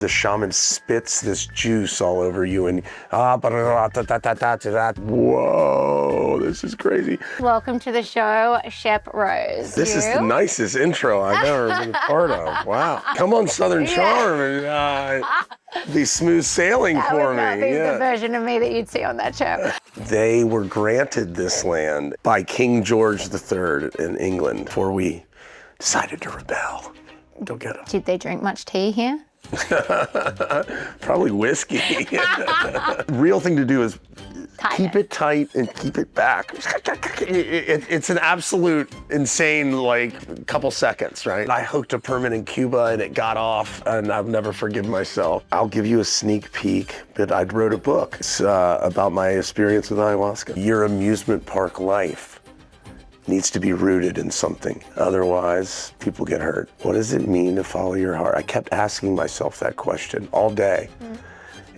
The shaman spits this juice all over you and whoa, this is crazy. Welcome to the show, Shep Rose. This is the nicest intro I've ever been a part of. Wow. Come on, Southern Charm, and be smooth sailing for me. That would not be the version of me that you'd see on that show. They were granted this land by King George III in England before we decided to rebel. Go get them. Did they drink much tea here? Probably whiskey. Real thing to do is keep it tight and keep it back. It's an absolute insane, like, couple seconds, right? I hooked a permit in Cuba and it got off, and I'll never forgive myself. I'll give you a sneak peek, but I wrote a book. It's about my experience with ayahuasca. Your amusement park life needs to be rooted in something. Otherwise, people get hurt. What does it mean to follow your heart? I kept asking myself that question all day.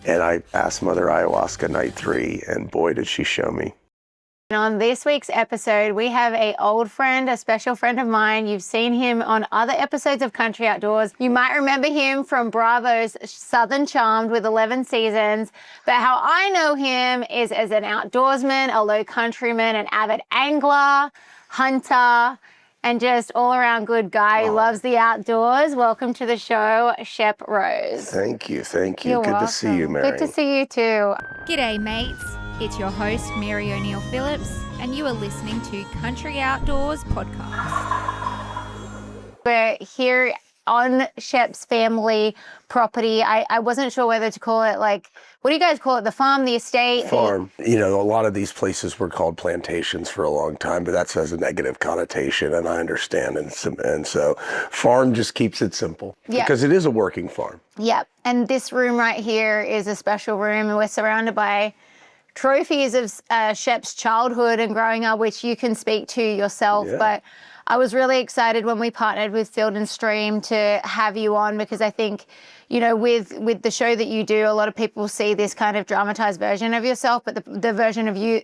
And I asked Mother Ayahuasca night 3, and boy, did she show me. And on this week's episode, we have an old friend, a special friend of mine. You've seen him on other episodes of Country Outdoors. You might remember him from Bravo's Southern Charmed with 11 seasons. But how I know him is as an outdoorsman, a low countryman, an avid angler, hunter, and just all-around good guy who loves the outdoors. Welcome to the show, Shep Rose. Thank you, thank you. You're Good welcome. to see you, Mary. Good to see you too. G'day mates, it's your host Mary O'Neill Phillips and you are listening to Country Outdoors Podcast. We're here on Shep's family property. I wasn't sure whether to call it, like, what do you guys call it? The farm, the estate? Farm. You know, a lot of these places were called plantations for a long time, but that has a negative connotation, and I understand. And so farm just keeps it simple. Yeah. Because it is a working farm. Yep. And this room right here is a special room, and we're surrounded by trophies of Shep's childhood and growing up, which you can speak to yourself. Yeah. But I was really excited when we partnered with Field and Stream to have you on, because I think, you know, with the show that you do, a lot of people see this kind of dramatized version of yourself, but the version of you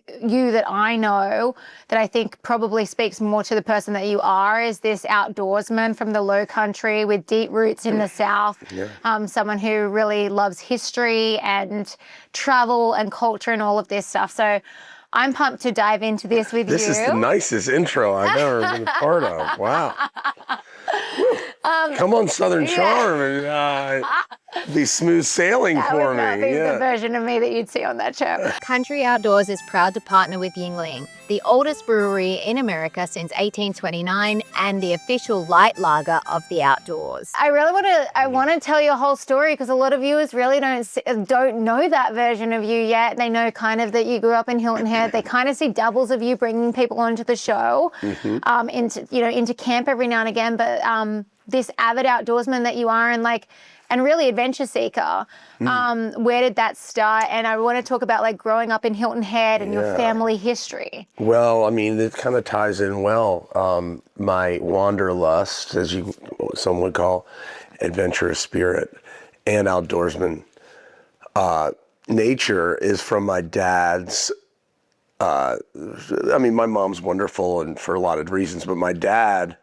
that I know, that I think probably speaks more to the person that you are, is this outdoorsman from the low country with deep roots in the South. Yeah. Someone who really loves history and travel and culture and all of this stuff. So I'm pumped to dive into this with you. This is the nicest intro I've ever been a part of. Wow. Come on, Southern Charm, and be smooth sailing for me. That would not be the version of me that you'd see on that show. Country Outdoors is proud to partner with Yuengling, the oldest brewery in America since 1829 and the official light lager of the outdoors. I want to tell your whole story, because a lot of viewers really don't know that version of you yet. They know kind of that you grew up in Hilton Head. They kind of see doubles of you bringing people onto the show, into camp every now and again. But this avid outdoorsman that you are, and really adventure seeker, where did that start? And I want to talk about, like, growing up in Hilton Head and your family history. Well, I mean, it kind of ties in well. My wanderlust, as some would call, adventurous spirit and outdoorsman nature is from my dad's. I mean, my mom's wonderful and for a lot of reasons, but my dad,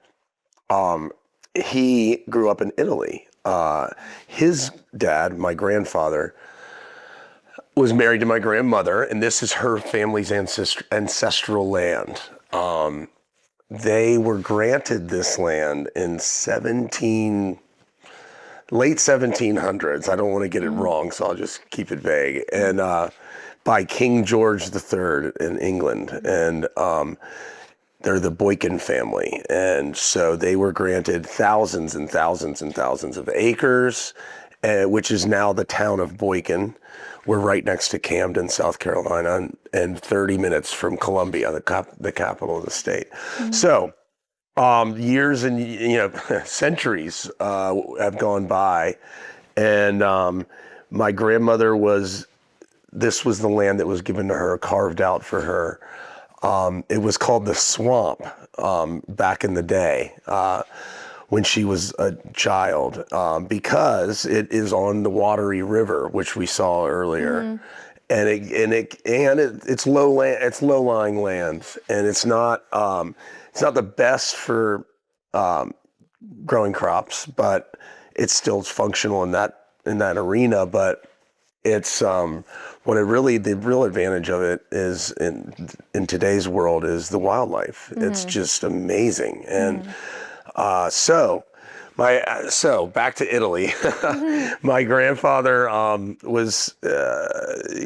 he grew up in Italy. His dad, my grandfather, was married to my grandmother, and this is her family's ancestral land. They were granted this land in late 1700s. I don't want to get it wrong, so I'll just keep it vague. And by King George III in England, and they're the Boykin family. And so they were granted thousands and thousands and thousands of acres, which is now the town of Boykin. We're right next to Camden, South Carolina, and 30 minutes from Columbia, the capital of the state. Mm-hmm. So years and centuries have gone by, and my grandmother this was the land that was given to her, carved out for her. It was called the Swamp back in the day when she was a child, because it is on the Watery River, which we saw earlier, and it's low-lying lands, and it's not the best for growing crops, but it's still functional in that in that arena, but it's the real advantage of it is in today's world is the wildlife. It's just amazing. And so back to Italy. My grandfather was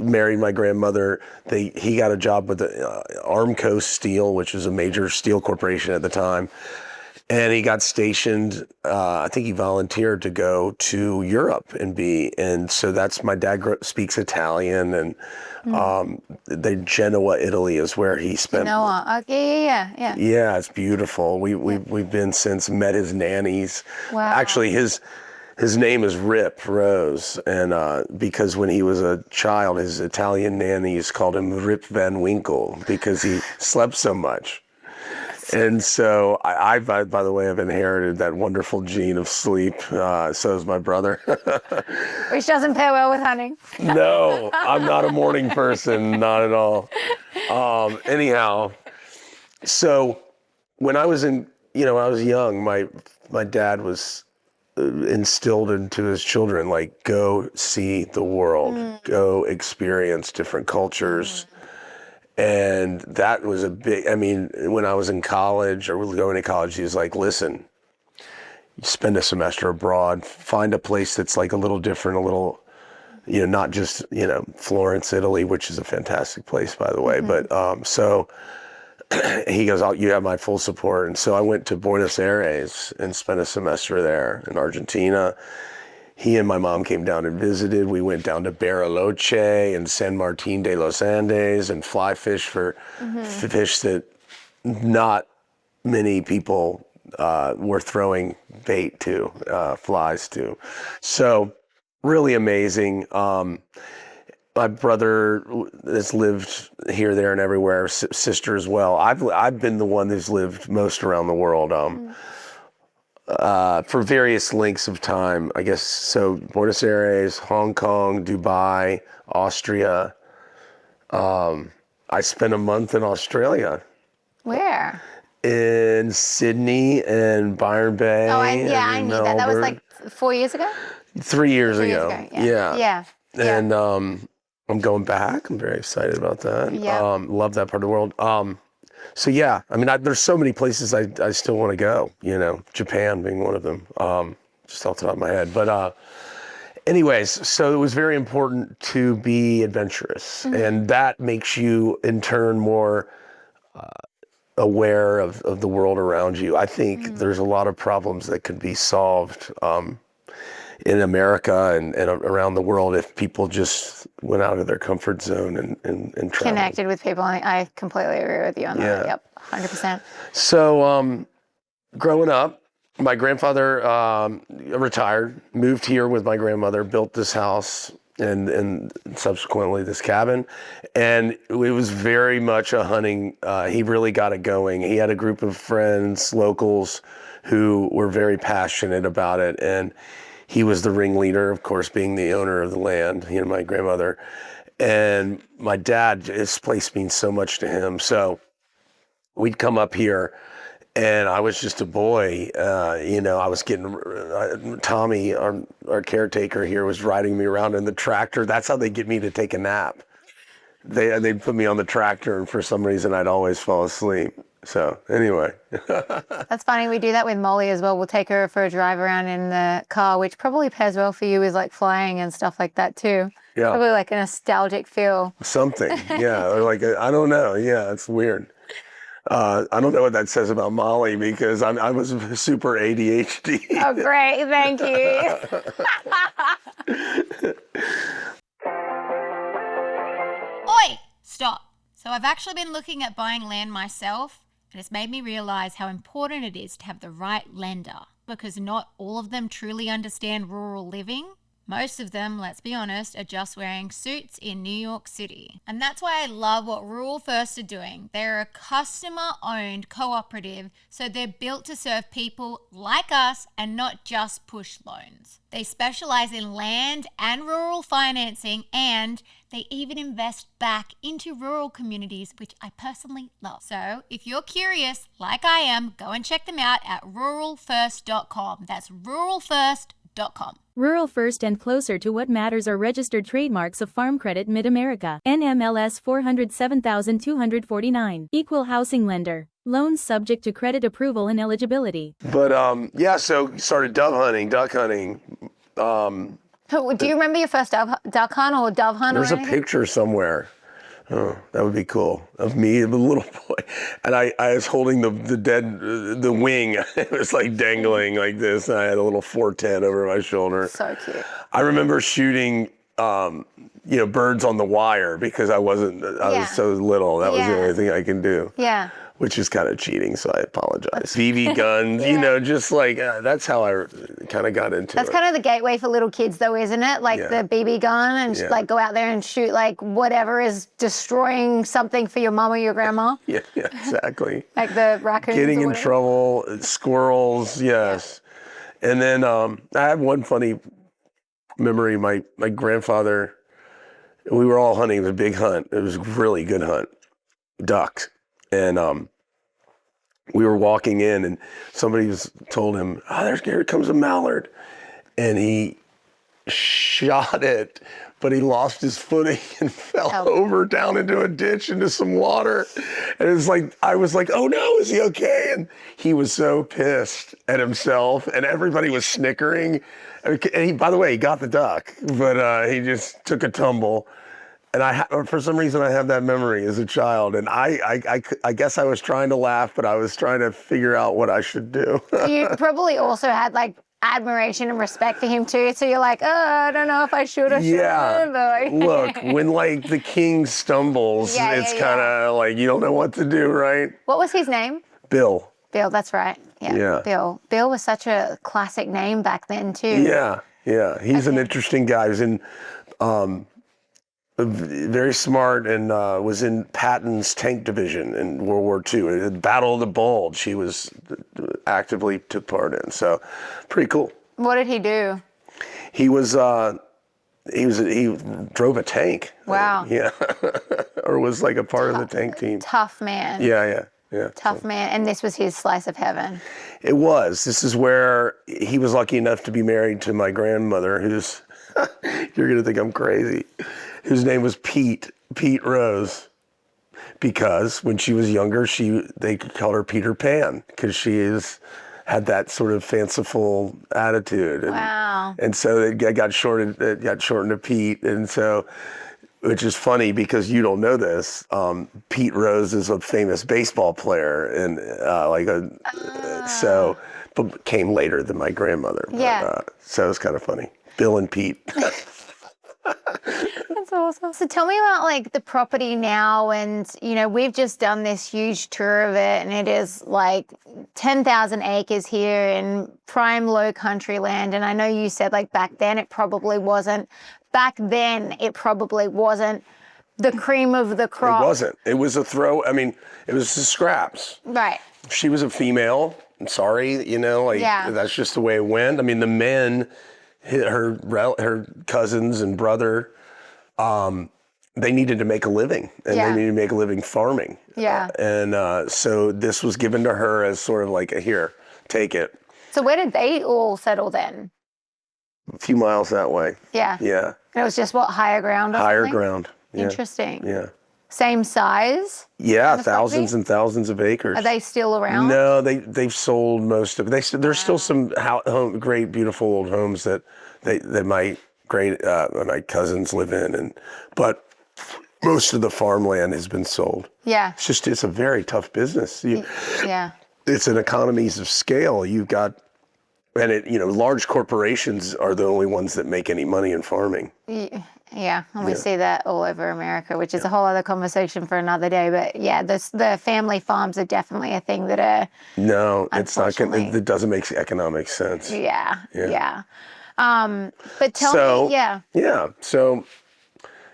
married my grandmother. He got a job with the Armco Steel, which was a major steel corporation at the time. And he got stationed, I think he volunteered to go to Europe and so that's, my dad speaks Italian, and Genoa, Italy is where he spent. Genoa, okay, yeah. Yeah, it's beautiful. We've been since, met his nannies. Wow. Actually, his name is Rip Rose, and because when he was a child, his Italian nannies called him Rip Van Winkle because he slept so much. And so I, by the way, have inherited that wonderful gene of sleep. So has my brother. Which doesn't pair well with hunting. No, I'm not a morning person, not at all. Anyhow, so when I was when I was young, my dad was instilled into his children, like, go see the world, go experience different cultures. And that was a big, when I was in college or going to college, he was like, listen, you spend a semester abroad, find a place that's like a little different, a little, not just, Florence, Italy, which is a fantastic place, by the way. But so he goes, you have my full support. And so I went to Buenos Aires and spent a semester there in Argentina. He and my mom came down and visited. We went down to Bariloche and San Martin de los Andes and fly fish for fish that not many people were throwing bait to, flies to. So really amazing. My brother has lived here, there, and everywhere. Sister as well. I've been the one who's lived most around the world. For various lengths of time, I guess. So Buenos Aires, Hong Kong, Dubai, Austria. I spent a month in Australia. Where? In Sydney and Byron Bay. Oh, I knew that. That was like 4 years ago? 3 years 3 ago. years ago. Yeah. And I'm going back. I'm very excited about that. Yeah. Love that part of the world. So yeah, there's so many places I still want to go, Japan being one of them, just off the top of my head. But anyways, so it was very important to be adventurous, and that makes you in turn more aware of the world around you. I think there's a lot of problems that could be solved in America and around the world if people just went out of their comfort zone and traveled. Connected with people. I completely agree with you on that. Yep, 100%. So growing up, my grandfather retired, moved here with my grandmother, built this house and subsequently this cabin. And it was very much a hunting, he really got it going. He had a group of friends, locals, who were very passionate about it. And he was the ringleader, of course, being the owner of the land, my grandmother. And my dad, this place means so much to him. So we'd come up here, and I was just a boy. I was getting, Tommy, our caretaker here, was riding me around in the tractor. That's how they get me to take a nap. They'd put me on the tractor, and for some reason, I'd always fall asleep. So anyway. That's funny. We do that with Molly as well. We'll take her for a drive around in the car, which probably pairs well for you with like flying and stuff like that too. Yeah. Probably like a nostalgic feel. Something. Yeah. Or like, I don't know. Yeah, it's weird. I don't know what that says about Molly because I was super ADHD. Oh, great. Thank you. Oi! Stop. So I've actually been looking at buying land myself, and it's made me realize how important it is to have the right lender, because not all of them truly understand rural living. Most of them, let's be honest, are just wearing suits in New York City. And that's why I love what Rural First are doing. They're a customer-owned cooperative, so they're built to serve people like us and not just push loans. They specialize in land and rural financing, and they even invest back into rural communities, which I personally love. So if you're curious, like I am, go and check them out at ruralfirst.com. That's ruralfirst.com. Rural First and Closer to What Matters are registered trademarks of Farm Credit Mid-America. NMLS 407249. Equal housing lender. Loans subject to credit approval and eligibility. But yeah, so started dove hunting, duck hunting. Do you remember your first duck hunt or dove hunt? There's or a anything? picture somewhere. Oh, that would be cool. Of me, the little boy. And I was holding the wing. It was like dangling like this. And I had a little 410 over my shoulder. So cute. I remember shooting, birds on the wire because I was so little. That was the only thing I can do. Yeah. Which is kind of cheating, so I apologize. BB guns, just like, that's how I kind of got into it. That's kind of the gateway for little kids though, isn't it? Like the BB gun and just like go out there and shoot like whatever is destroying something for your mom or your grandma. Yeah, exactly. Like the raccoons. Getting in trouble, squirrels, yes. Yeah. And then I have one funny memory. My grandfather, we were all hunting. It was a big hunt. It was a really good hunt. Ducks. And we were walking in and somebody told him, here comes a mallard. And he shot it, but he lost his footing and fell over down into a ditch into some water. And it's like, I was like, oh no, is he okay? And he was so pissed at himself and everybody was snickering. And he, by the way, he got the duck, but he just took a tumble. And for some reason, I have that memory as a child. And I guess I was trying to laugh, but I was trying to figure out what I should do. You probably also had like admiration and respect for him too. So you're like, I don't know if I should or shouldn't. Yeah. Look, when like the king stumbles, it's kind of like you don't know what to do, right? What was his name? Bill. Bill, that's right. Yeah. Bill. Bill was such a classic name back then too. Yeah. He's an interesting guy. He was in... very smart and was in Patton's tank division in World War II. The Battle of the Bulge, he was actively took part in. So, pretty cool. What did he do? He drove a tank. Wow. Or was like a part of the tank team. Tough man. Yeah. Tough man. And this was his slice of heaven. It was. This is where he was lucky enough to be married to my grandmother, who's, you're going to think I'm crazy, whose name was Pete Rose, because when she was younger, they called her Peter Pan because had that sort of fanciful attitude. Wow. And so it got shortened to Pete. And so, which is funny because you don't know this, Pete Rose is a famous baseball player and but came later than my grandmother. Yeah. So it was kind of funny. Bill and Pete. That's awesome. So tell me about like the property now, and we've just done this huge tour of it, and it is like 10,000 acres here in prime low country land. And I know you said like back then it probably wasn't the cream of the crop. It wasn't. It was a throw. I mean, it was the scraps. Right. She was a female. I'm sorry, that's just the way it went. I mean, the men, her cousins and brother, they needed to make a living, and they needed to make a living farming. Yeah. So this was given to her as sort of like here, take it. So where did they all settle then? A few miles that way. Yeah. Yeah. And it was just higher ground? Higher ground. Yeah. Interesting. Yeah. Same size? Yeah, thousands and thousands of acres. Are they still around? No, they've sold most of it. There's still some great, beautiful old homes that my my cousins live in, but most of the farmland has been sold. Yeah. It's a very tough business. It's an economies of scale. You've got, and large corporations are the only ones that make any money in farming. Yeah, and we see that all over America, which is a whole other conversation for another day. But yeah, the family farms are definitely a thing that are. No, it's not. It doesn't make economic sense. Yeah. But tell me, Yeah, so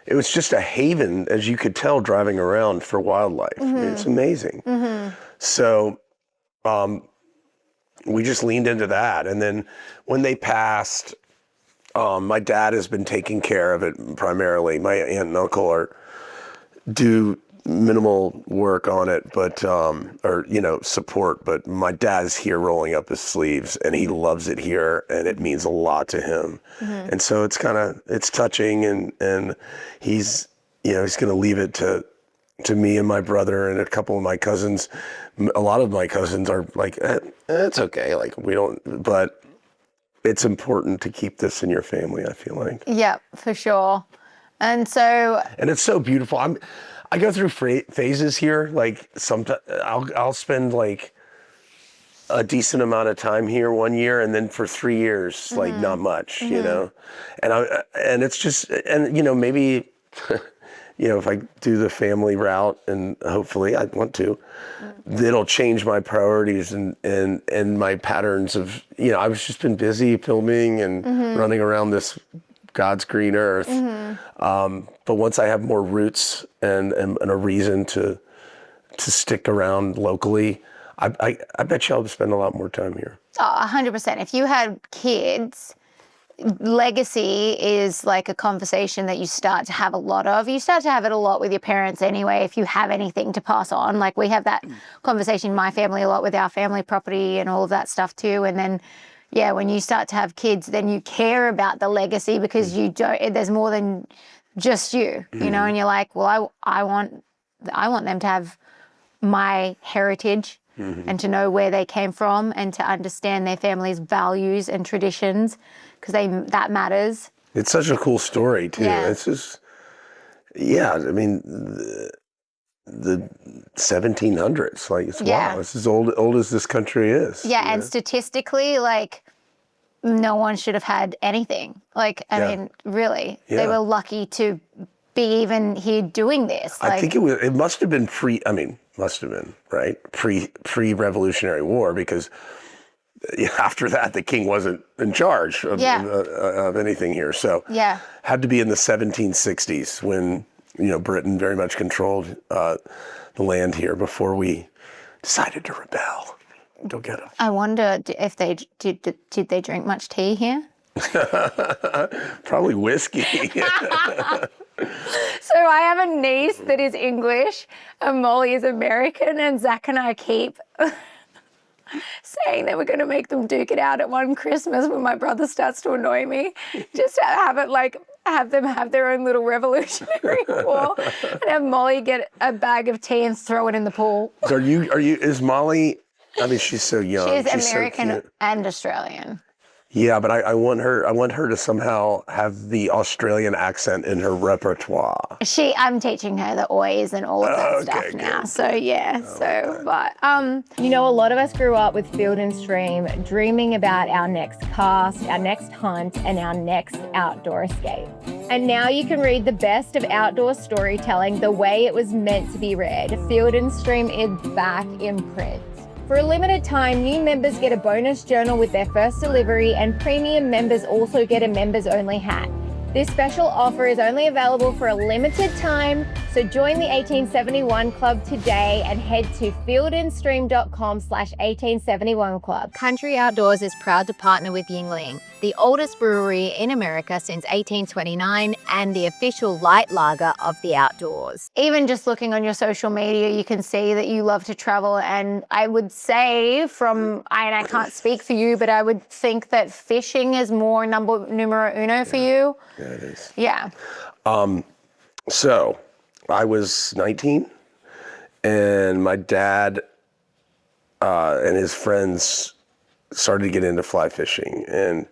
it was just a haven, as you could tell, driving around for wildlife. Mm-hmm. It's amazing. Mm-hmm. So we just leaned into that. And then when they passed, my dad has been taking care of it primarily. My aunt and uncle do minimal work on it, but or support. But my dad's here rolling up his sleeves, and he loves it here, and it means a lot to him. And so it's touching, and he's he's going to leave it to me and my brother and a couple of my cousins. A lot of my cousins are like, it's okay, like we don't, but it's important to keep this in your family, I feel like. Yeah, for sure. And it's so beautiful. I go through phases here. Like sometimes I'll spend like a decent amount of time here 1 year, and then for 3 years, like not much, and it's just, and maybe, if I do the family route, and hopefully I want to, it'll change my priorities and my patterns of, I've just been busy filming and running around this God's green earth. But once I have more roots and a reason to stick around locally, I bet you I'll spend a lot more time here. Oh, 100%. If you had kids, legacy is like a conversation that you start to have a lot of. You start to have it a lot with your parents anyway, if you have anything to pass on. Like we have that conversation in my family a lot with our family property and all of that stuff too. And then, yeah, when you start to have kids, then you care about the legacy because there's more than just you, and you're like, well, I want them to have my heritage and to know where they came from and to understand their family's values and traditions, because that matters. It's such a cool story too. Yeah. It's just, I mean, the 1700s, like wow, it's as old as this country is. Yeah, and statistically, like, no one should have had anything. Like, I mean, really, they were lucky to be even here doing this. I think it must have been right? Pre-Revolutionary War, because after that, the king wasn't in charge of anything here. So had to be in the 1760s when, Britain very much controlled the land here before we decided to rebel. Go get them. I wonder if they did they drink much tea here? Probably whiskey. So I have a niece that is English and Molly is American, and Zach and I keep saying that we're going to make them duke it out at one Christmas when my brother starts to annoy me. Just to have them have their own little Revolutionary War, and have Molly get a bag of tea and throw it in the pool. So is Molly, I mean, she's so young. She's American so and Australian. Yeah, but I want her to somehow have the Australian accent in her repertoire. I'm teaching her the oys and all of that stuff now. So but a lot of us grew up with Field and Stream, dreaming about our next cast, our next hunt, and our next outdoor escape. And now you can read the best of outdoor storytelling the way it was meant to be read. Field and Stream is back in print. For a limited time, new members get a bonus journal with their first delivery, and premium members also get a members-only hat. This special offer is only available for a limited time, so join the 1871 Club today and head to fieldandstream.com/1871club. Country Outdoors is proud to partner with Yuengling, the oldest brewery in America since 1829 and the official light lager of the outdoors. Even just looking on your social media, you can see that you love to travel, and I would say I can't speak for you, but I would think that fishing is more numero uno for you. Yeah, it is. Yeah. So I was 19, and my dad and his friends started to get into fly fishing, and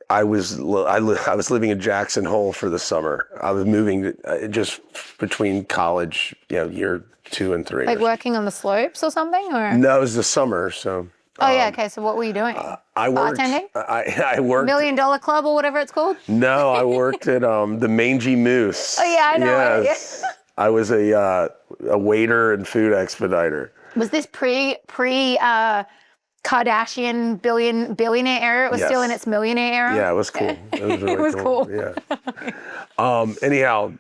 I was living in Jackson Hole for the summer. I was moving just between college, year 2 and 3. Like working on the slopes or something, or? No, it was the summer, so. Okay. So what were you doing? I worked. Bartending? I worked. $1 Million Club or whatever it's called? No, I worked at the Mangy Moose. Oh yeah, I know. Yes. I was a waiter and food expediter. Was this pre Kardashian billionaire era? It was still in its millionaire era? Yeah, it was cool. It was really It was cool. Yeah. Anyhow,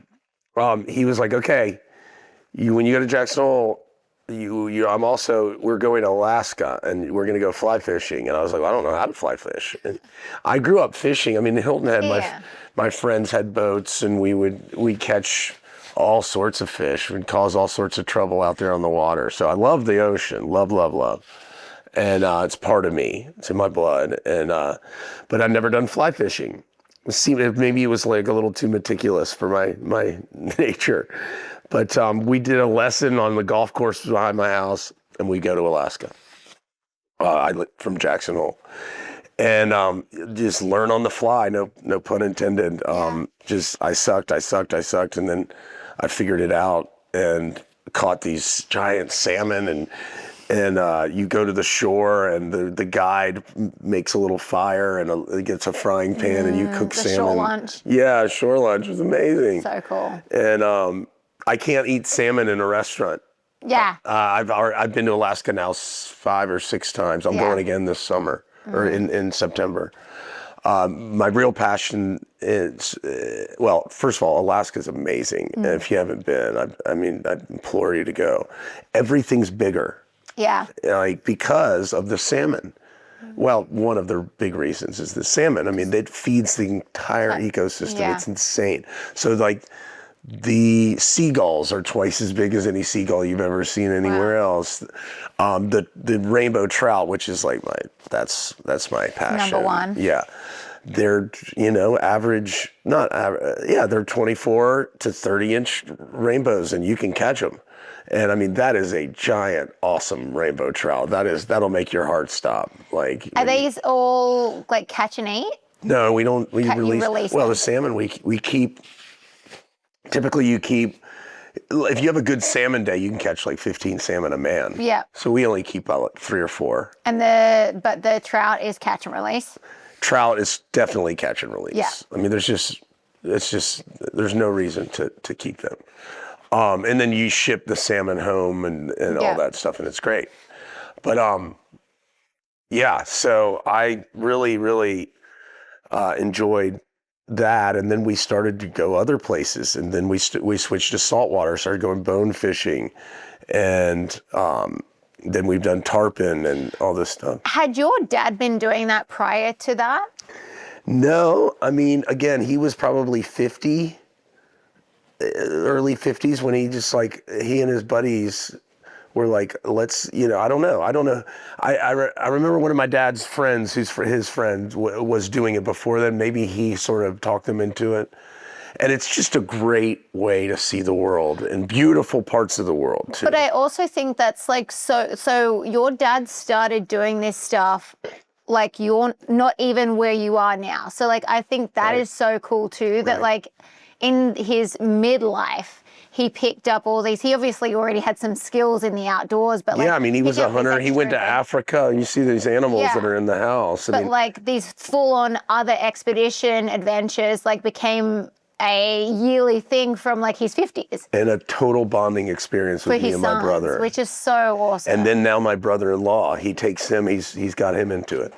he was like, okay, when you go to Jackson Hole, we're going to Alaska and we're going to go fly fishing. And I was like, well, I don't know how to fly fish. And I grew up fishing. I mean, Hilton had my friends had boats, and we'd catch all sorts of fish, would cause all sorts of trouble out there on the water. So I love the ocean, love, love, love. And it's part of me, it's in my blood. And but I've never done fly fishing. Maybe it was like a little too meticulous for my nature. But we did a lesson on the golf course behind my house, and we go to Alaska. I live from Jackson Hole. And just learn on the fly, no pun intended. I sucked, and then I figured it out and caught these giant salmon. And you go to the shore, and the guide makes a little fire and gets a frying pan, and you cook salmon. Shore lunch. Yeah, shore lunch was amazing. So cool. And I can't eat salmon in a restaurant. Yeah. I've been to Alaska now 5 or 6 times. I'm going again this summer. Or in September. My real passion is, well, first of all, Alaska is amazing. And if you haven't been, I implore you to go. Everything's bigger. Yeah. Like, because of the salmon. Well, one of the big reasons is the salmon. I mean, it feeds the entire ecosystem. Yeah. It's insane. So, like, the seagulls are twice as big as any seagull you've ever seen anywhere else. The rainbow trout, which is like that's my passion. Number one. Yeah. They're, average, they're 24 to 30 inch rainbows, and you can catch them. And I mean, that is a giant, awesome rainbow trout. That'll make your heart stop. Like, Are these all like catch and eat? No, we don't. We release. Well, them? the salmon we keep. Typically, if you have a good salmon day, you can catch like 15 salmon a man. Yeah. So we only keep about 3 or 4. But the trout is catch and release. Trout is definitely catch and release. Yeah. I mean, there's no reason to keep them. And then you ship the salmon home and all that stuff, and it's great. But so I really, really enjoyed that, and then we started to go other places, and then we switched to saltwater, started going bone fishing, and then we've done tarpon and all this stuff. Had your dad been doing that prior to that? No, I mean, again, he was probably 50, early 50s, when he and his buddies were like, let's, I don't know. I remember one of my dad's friends, his friend was doing it before then. Maybe he sort of talked them into it. And it's just a great way to see the world, and beautiful parts of the world too. But I also think that's like, so your dad started doing this stuff like you're not even where you are now. So like, I think that is so cool too, that like in his midlife, he picked up all these. He obviously already had some skills in the outdoors, but like, I mean, he was a hunter. He went to Africa, and you see these animals that are in the house. But like these full-on other expedition adventures, like became a yearly thing from like his 50s. And a total bonding experience with me and my brother, which is so awesome. And then now my brother-in-law, he takes him. He's got him into it.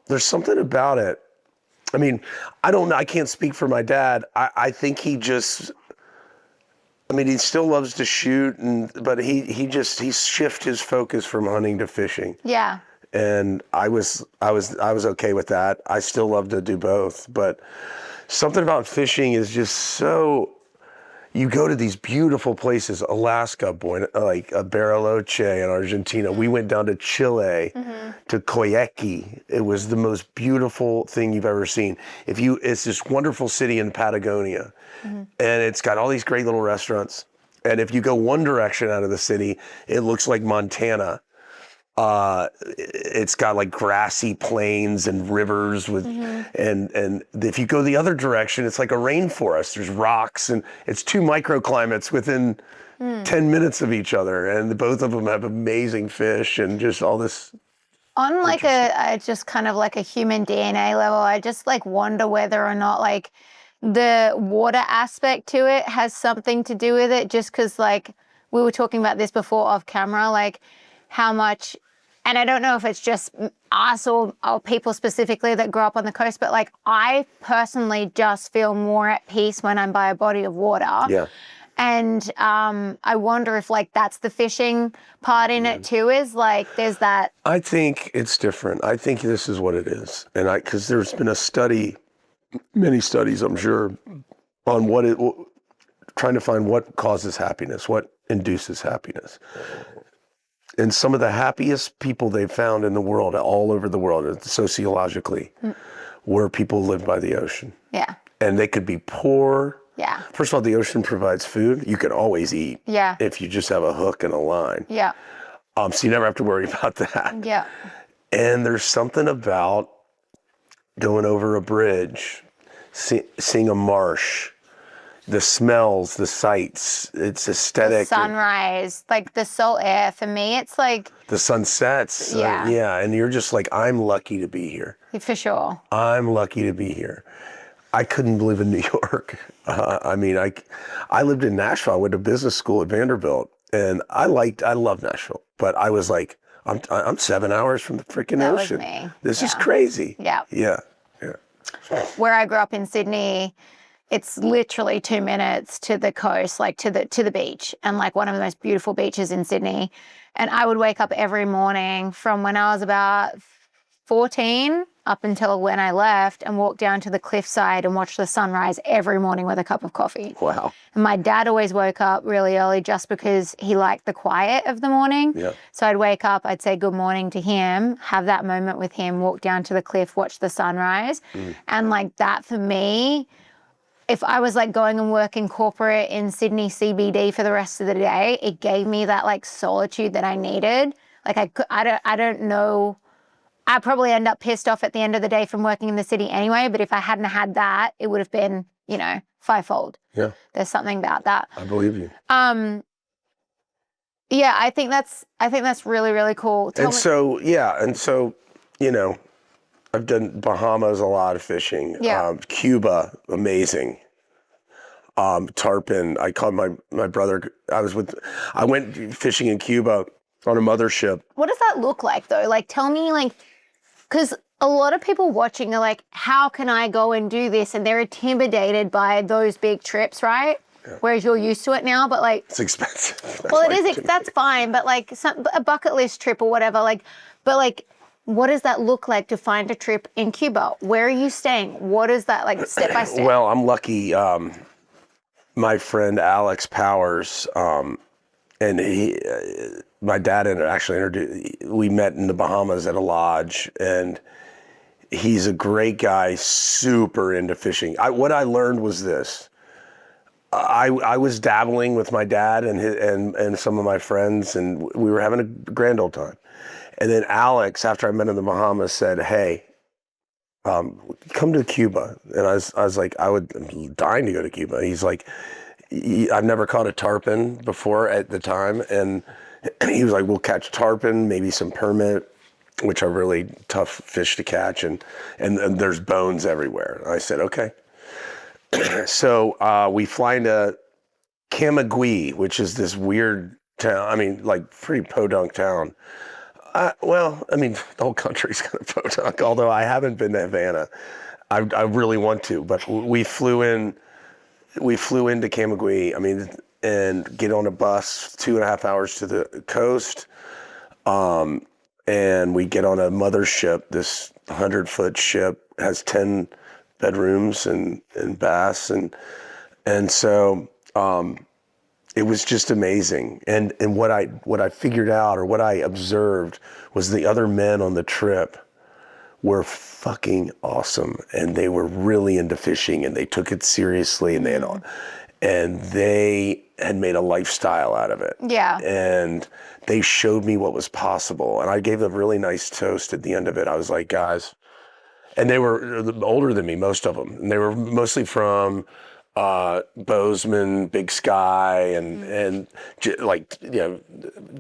There's something about it. I mean, I don't know. I can't speak for my dad. I think he just. I mean, he still loves to shoot, but he shifted his focus from hunting to fishing. Yeah. And I was okay with that. I still love to do both, but something about fishing is just so. You go to these beautiful places, Alaska, like Bariloche in Argentina. We went down to Chile, to Coyhaique. It was the most beautiful thing you've ever seen. It's this wonderful city in Patagonia, and it's got all these great little restaurants. And if you go one direction out of the city, it looks like Montana. It's got like grassy plains and rivers with, and if you go the other direction, it's like a rainforest. There's rocks, and it's 2 microclimates within 10 minutes of each other, and both of them have amazing fish and just all this. On like a just kind of like a human DNA level, I just like wonder whether or not like the water aspect to it has something to do with it, just because like we were talking about this before off camera, like how much. And I don't know if it's just us or people specifically that grow up on the coast, but like I personally just feel more at peace when I'm by a body of water. Yeah. And I wonder if like that's the fishing part in it too, is like there's that. I think it's different. I think this is what it is. And because there's been many studies, I'm sure, on trying to find what causes happiness, what induces happiness. And some of the happiest people they've found in the world, all over the world, sociologically, were people who lived by the ocean. Yeah. And they could be poor. Yeah. First of all, the ocean provides food. You can always eat. Yeah. If you just have a hook and a line. Yeah. So you never have to worry about that. Yeah. And there's something about going over a bridge, seeing a marsh, the smells, the sights, it's aesthetic. The sunrise, like the salt air. For me, it's like the sunsets. Yeah. And you're just like, I'm lucky to be here. for sure. I'm lucky to be here. I couldn't live in New York. I mean, I lived in Nashville. I went to business school at Vanderbilt, and I love Nashville. But I was like, I'm 7 hours from the freaking That was ocean. me. This is Yeah. crazy. Yeah. Yeah. Where I grew up in Sydney, it's literally 2 minutes to the coast, like to the beach, and like one of the most beautiful beaches in Sydney. And I would wake up every morning from when I was about 14 up until when I left and walk down to the cliffside and watch the sunrise every morning with a cup of coffee. Wow. And my dad always woke up really early just because he liked the quiet of the morning. Yeah. So I'd wake up, I'd say good morning to him, have that moment with him, walk down to the cliff, watch the sunrise. And like that for me, if I was like going and working corporate in Sydney CBD for the rest of the day, it gave me that like solitude that I needed. Like I don't know. I'd probably end up pissed off at the end of the day from working in the city anyway, but if I hadn't had that, it would have been, fivefold. Yeah. There's something about that. I believe you. Yeah, I think that's really, really cool. And so, I've done Bahamas, a lot of fishing. Yeah. Cuba, amazing. Tarpon, I called my brother, I went fishing in Cuba on a mothership. What does that look like though? Like, tell me, like, because a lot of people watching are like, how can I go and do this? And they're intimidated by those big trips, right? Yeah. Whereas you're used to it now, but like... It's expensive. Well, it is, that's fine, but like a bucket list trip or whatever, what does that look like to find a trip in Cuba? Where are you staying? What is that like step by step? Well, I'm lucky. My friend Alex Powers, and my dad we met in the Bahamas at a lodge, and he's a great guy, super into fishing. What I learned was this. I was dabbling with my dad and some of my friends, and we were having a grand old time. And then Alex, after I met in the Bahamas, said, "Hey, come to Cuba." And I was like, I'm dying to go to Cuba. He's like, I've never caught a tarpon before at the time. And he was like, we'll catch tarpon, maybe some permit, which are really tough fish to catch. And there's bones everywhere. And I said, okay. So we fly into Camagüey, which is this weird town. Pretty podunk town. The whole country's kind of podunk, although I haven't been to Havana. I really want to, but we flew into Camagüey, and get on a bus 2.5 hours to the coast. And we get on a mothership, this 100-foot ship, has 10 bedrooms and baths. And so it was just amazing. And what I figured out, or what I observed, was the other men on the trip were fucking awesome, and they were really into fishing, and they took it seriously, and they had made a lifestyle out of it. Yeah. And they showed me what was possible, and I gave a really nice toast at the end of it. I was like, guys, and they were older than me, most of them, and they were mostly from Bozeman, Big Sky, and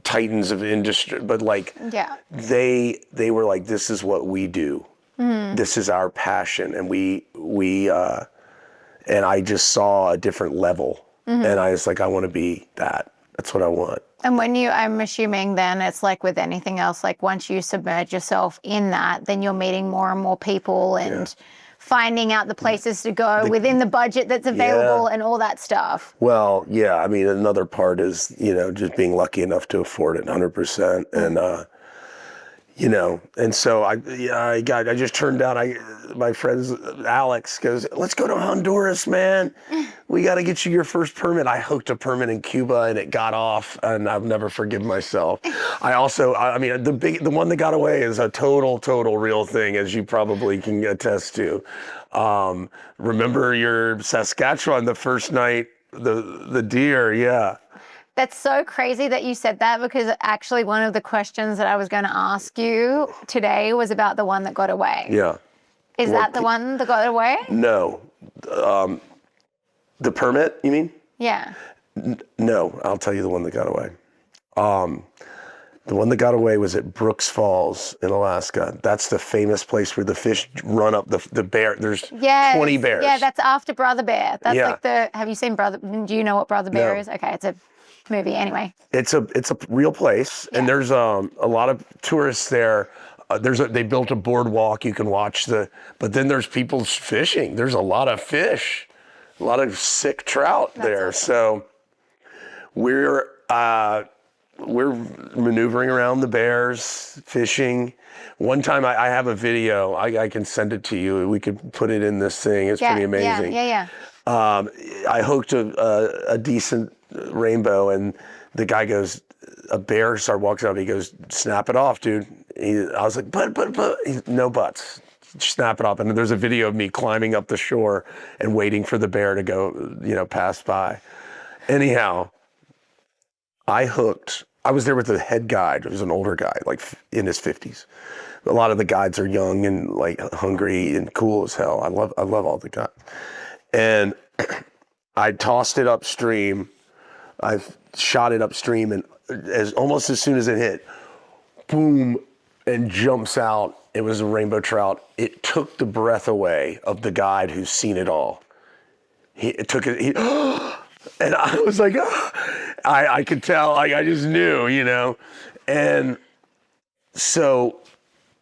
titans of industry, but they were like, this is what we do. This is our passion, and we and I just saw a different level, and I was like, I want to be that. That's what I want. And I'm assuming then it's like with anything else, like once you submerge yourself in that, then you're meeting more and more people and finding out the places to go within the budget that's available and all that stuff. Well, yeah, another part is, just being lucky enough to afford it 100%. And And so I just turned down, my friends, Alex goes, let's go to Honduras, man. We got to get you your first permit. I hooked a permit in Cuba and it got off, and I've never forgiven myself. The one that got away is a total real thing, as you probably can attest to. Remember your Saskatchewan, the first night, the deer, yeah. That's so crazy that you said that, because actually one of the questions that I was going to ask you today was about the one that got away. Yeah. Is that the one that got away? No. The permit, you mean? Yeah. No, I'll tell you the one that got away. The one that got away was at Brooks Falls in Alaska. That's the famous place where the fish run up the bear. There's 20 bears. Yeah, that's after Brother Bear. That's Yeah. have you seen do you know what Brother Bear No. is? Okay, it's a movie anyway. It's a real place, and there's a lot of tourists there. They built a boardwalk. You can watch but then there's people fishing. There's a lot of fish, a lot of sick trout there. Awesome. So we're maneuvering around the bears, fishing. One time I have a video. I can send it to you. We could put it in this thing. It's pretty amazing. Yeah. I hooked a decent rainbow, and the guy goes, a bear walks up. He goes, snap it off, dude. I was like, but, no buts. Snap it off. And there's a video of me climbing up the shore and waiting for the bear to go, pass by. Anyhow, I was there with the head guide. It was an older guy, like in his 50s. A lot of the guides are young and like hungry and cool as hell. I love all the guys. And I tossed it upstream. I shot it upstream, and almost as soon as it hit, boom, and jumps out. It was a rainbow trout. It took the breath away of the guide who's seen it all. And I was like, I could tell, I just knew, And so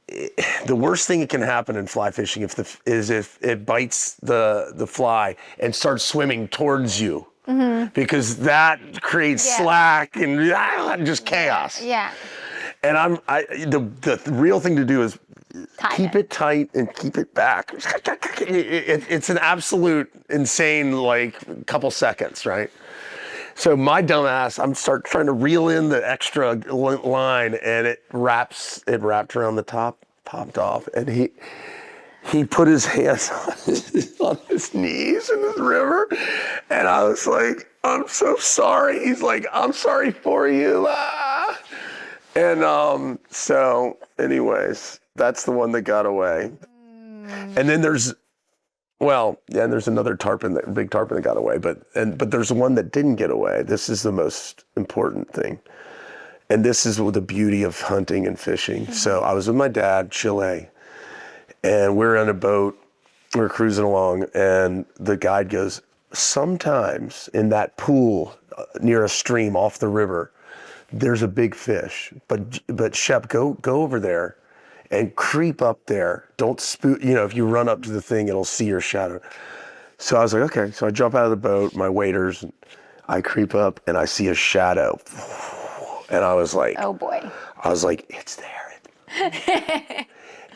the worst thing that can happen in fly fishing is if it bites the fly and starts swimming towards you, because that creates slack and just chaos. Yeah. And the real thing to do is keep it tight and keep it back. It's an absolute insane, couple seconds, right? So my dumbass, I'm trying to reel in the extra line, and it wrapped around the top, popped off, and he put his hands on his knees in this river, and I was like, I'm so sorry. He's like, I'm sorry for you. Ah. And so anyways, that's the one that got away. And then there's another tarpon, big tarpon that got away, but there's one that didn't get away. This is the most important thing. And this is the beauty of hunting and fishing. Mm-hmm. So I was with my dad, Chile, and we're on a boat, we're cruising along, and the guide goes, sometimes in that pool near a stream off the river, there's a big fish, but Shep, go over there and creep up there. Don't spook, if you run up to the thing, it'll see your shadow. So I was like, okay. So I jump out of the boat, my waders, and I creep up and I see a shadow. And I was like, oh boy. I was like, it's there.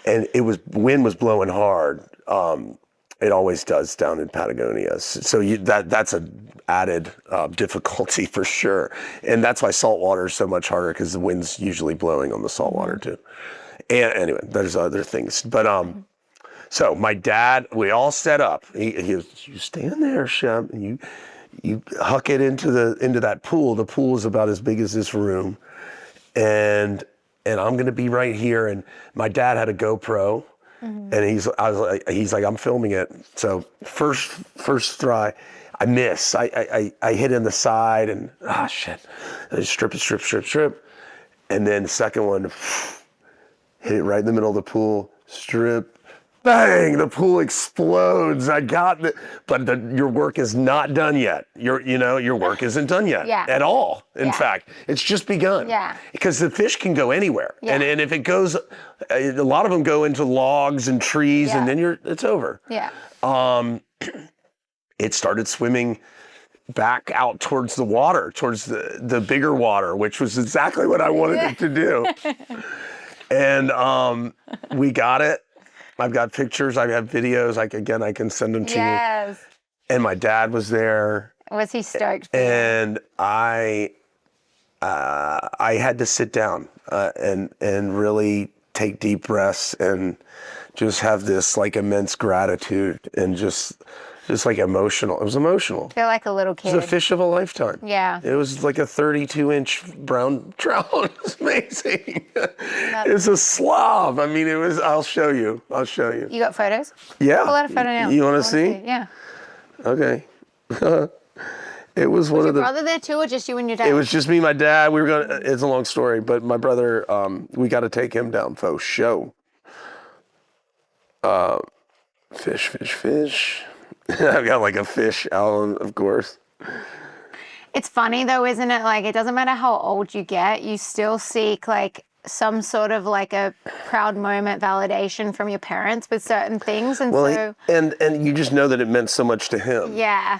And wind was blowing hard. It always does down in Patagonia. So that's an added difficulty for sure. And that's why saltwater is so much harder, because the wind's usually blowing on the saltwater too. And anyway, there's other things. But so my dad, we all set up. He goes, you stand there, Shep, and you huck it into that pool. The pool is about as big as this room. And I'm gonna be right here. And my dad had a GoPro. Mm-hmm. And he's like, I'm filming it. So first try, I miss. I hit in the side and shit. I strip. And then the second one, hit it right in the middle of the pool, strip, bang, the pool explodes. I got it, but your work is not done yet. Your work isn't done yet at all. In fact, it's just begun. Yeah. Because the fish can go anywhere. Yeah. And if it goes, a lot of them go into logs and trees, and then it's over. Yeah. It started swimming back out towards the water, towards the bigger water, which was exactly what I wanted it to do. And we got it. I've got pictures. I have videos. I can send them to you. Yes. And my dad was there. Was he stoked for you? And I had to sit down and really take deep breaths and just have this like immense gratitude and just like emotional. It was emotional. Feel like a little It kid. was a fish of a lifetime. Yeah. It was like a 32-inch brown trout. It was amazing. It's a slob. I mean, it was. I'll show you. You got photos? Yeah. Pull out a photo now. You want I to see? Yeah. Okay. It was one Was of your the. brother there too, or just you and your dad? It was just me, and my dad. We were going. It's a long story, but my brother. We got to take him down for show. Fish. I've got like a fish out, of course. It's funny though, isn't it? Like, it doesn't matter how old you get, you still seek like some sort of like a proud moment validation from your parents with certain things, and so and you just know that it meant so much to him. yeah.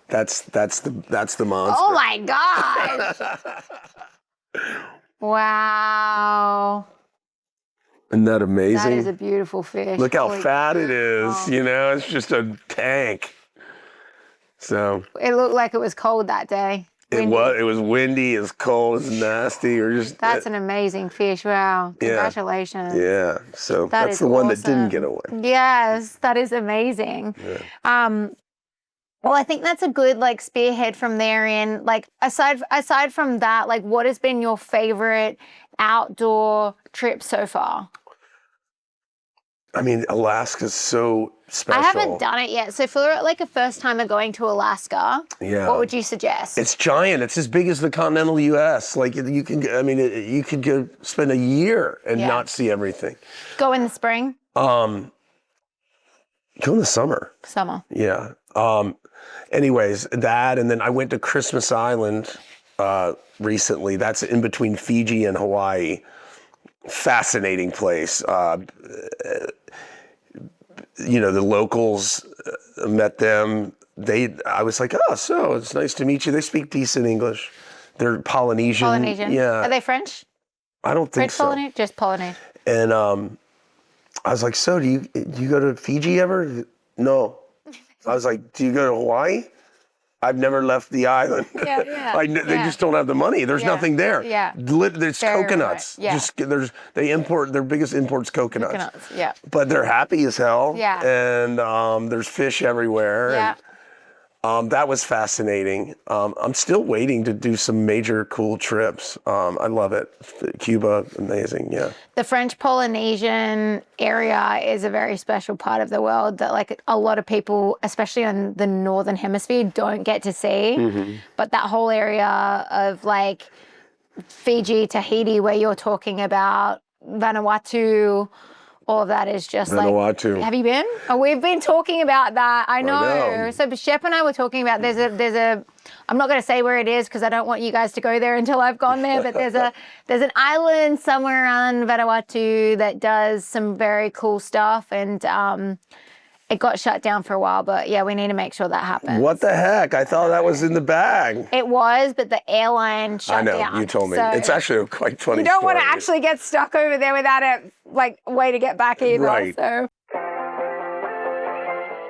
That's the monster. Oh my God! Wow, Isn't that amazing? that is a beautiful fish. Look how Holy fat it is. cow. You know, it's just a tank. So It looked like it was cold that day. Windy. it was windy, it's cold, it's nasty, or just That's an amazing fish. Wow! Yeah. Congratulations. yeah. So That that's is the one that didn't awesome. get away. Yes, that is amazing. Well, I think that's a good like spearhead from there. In like aside from that, like what has been your favorite outdoor trip so far? I mean, Alaska's so special. I haven't done it yet. So for like a first timer going to Alaska, Yeah. what would you suggest? It's giant. It's as big as the continental U.S. Like you can. I mean, you could go spend a year and Yeah. not see everything. Go in the spring, Go in the summer. summer. Yeah. Anyways, that, and then I went to Christmas Island recently. That's in between Fiji and Hawaii. Fascinating place. You know, the locals, met them. I was like, oh, so it's nice to meet you. They speak decent English. They're Polynesian. Polynesian. Yeah. Are they French? I don't think French so. Polynesian? Just Polynesian. And I was like, so do you go to Fiji ever? No. I was like, do you go to Hawaii? I've never left the island. Yeah. They just don't have the money. There's Yeah. nothing there. Yeah. There's Very coconuts. right. Yeah. They import, their biggest import's coconuts. Coconuts. Yeah. But they're happy as hell. Yeah. And there's fish everywhere. Yeah. And, that was fascinating. I'm still waiting to do some major cool trips. I love it. Cuba, amazing. Yeah. The French Polynesian area is a very special part of the world that like a lot of people, especially on the northern hemisphere, don't get to see. Mm-hmm. But that whole area of like Fiji, Tahiti, where you're talking about Vanuatu, all of that is just Vanuatu. like. Have you been? Oh, we've been talking about that. I know. know. So Shep and I were talking about there's a. I'm not going to say where it is because I don't want you guys to go there until I've gone there. But there's an island somewhere around Vanuatu that does some very cool stuff, and it got shut down for a while. But yeah, we need to make sure that happens. What the heck? I thought that was in the bag. It was, but the airline shut I know, down. you told me. So It's actually a quite funny you don't want to story. actually get stuck over there without a way to get back either. Right. So.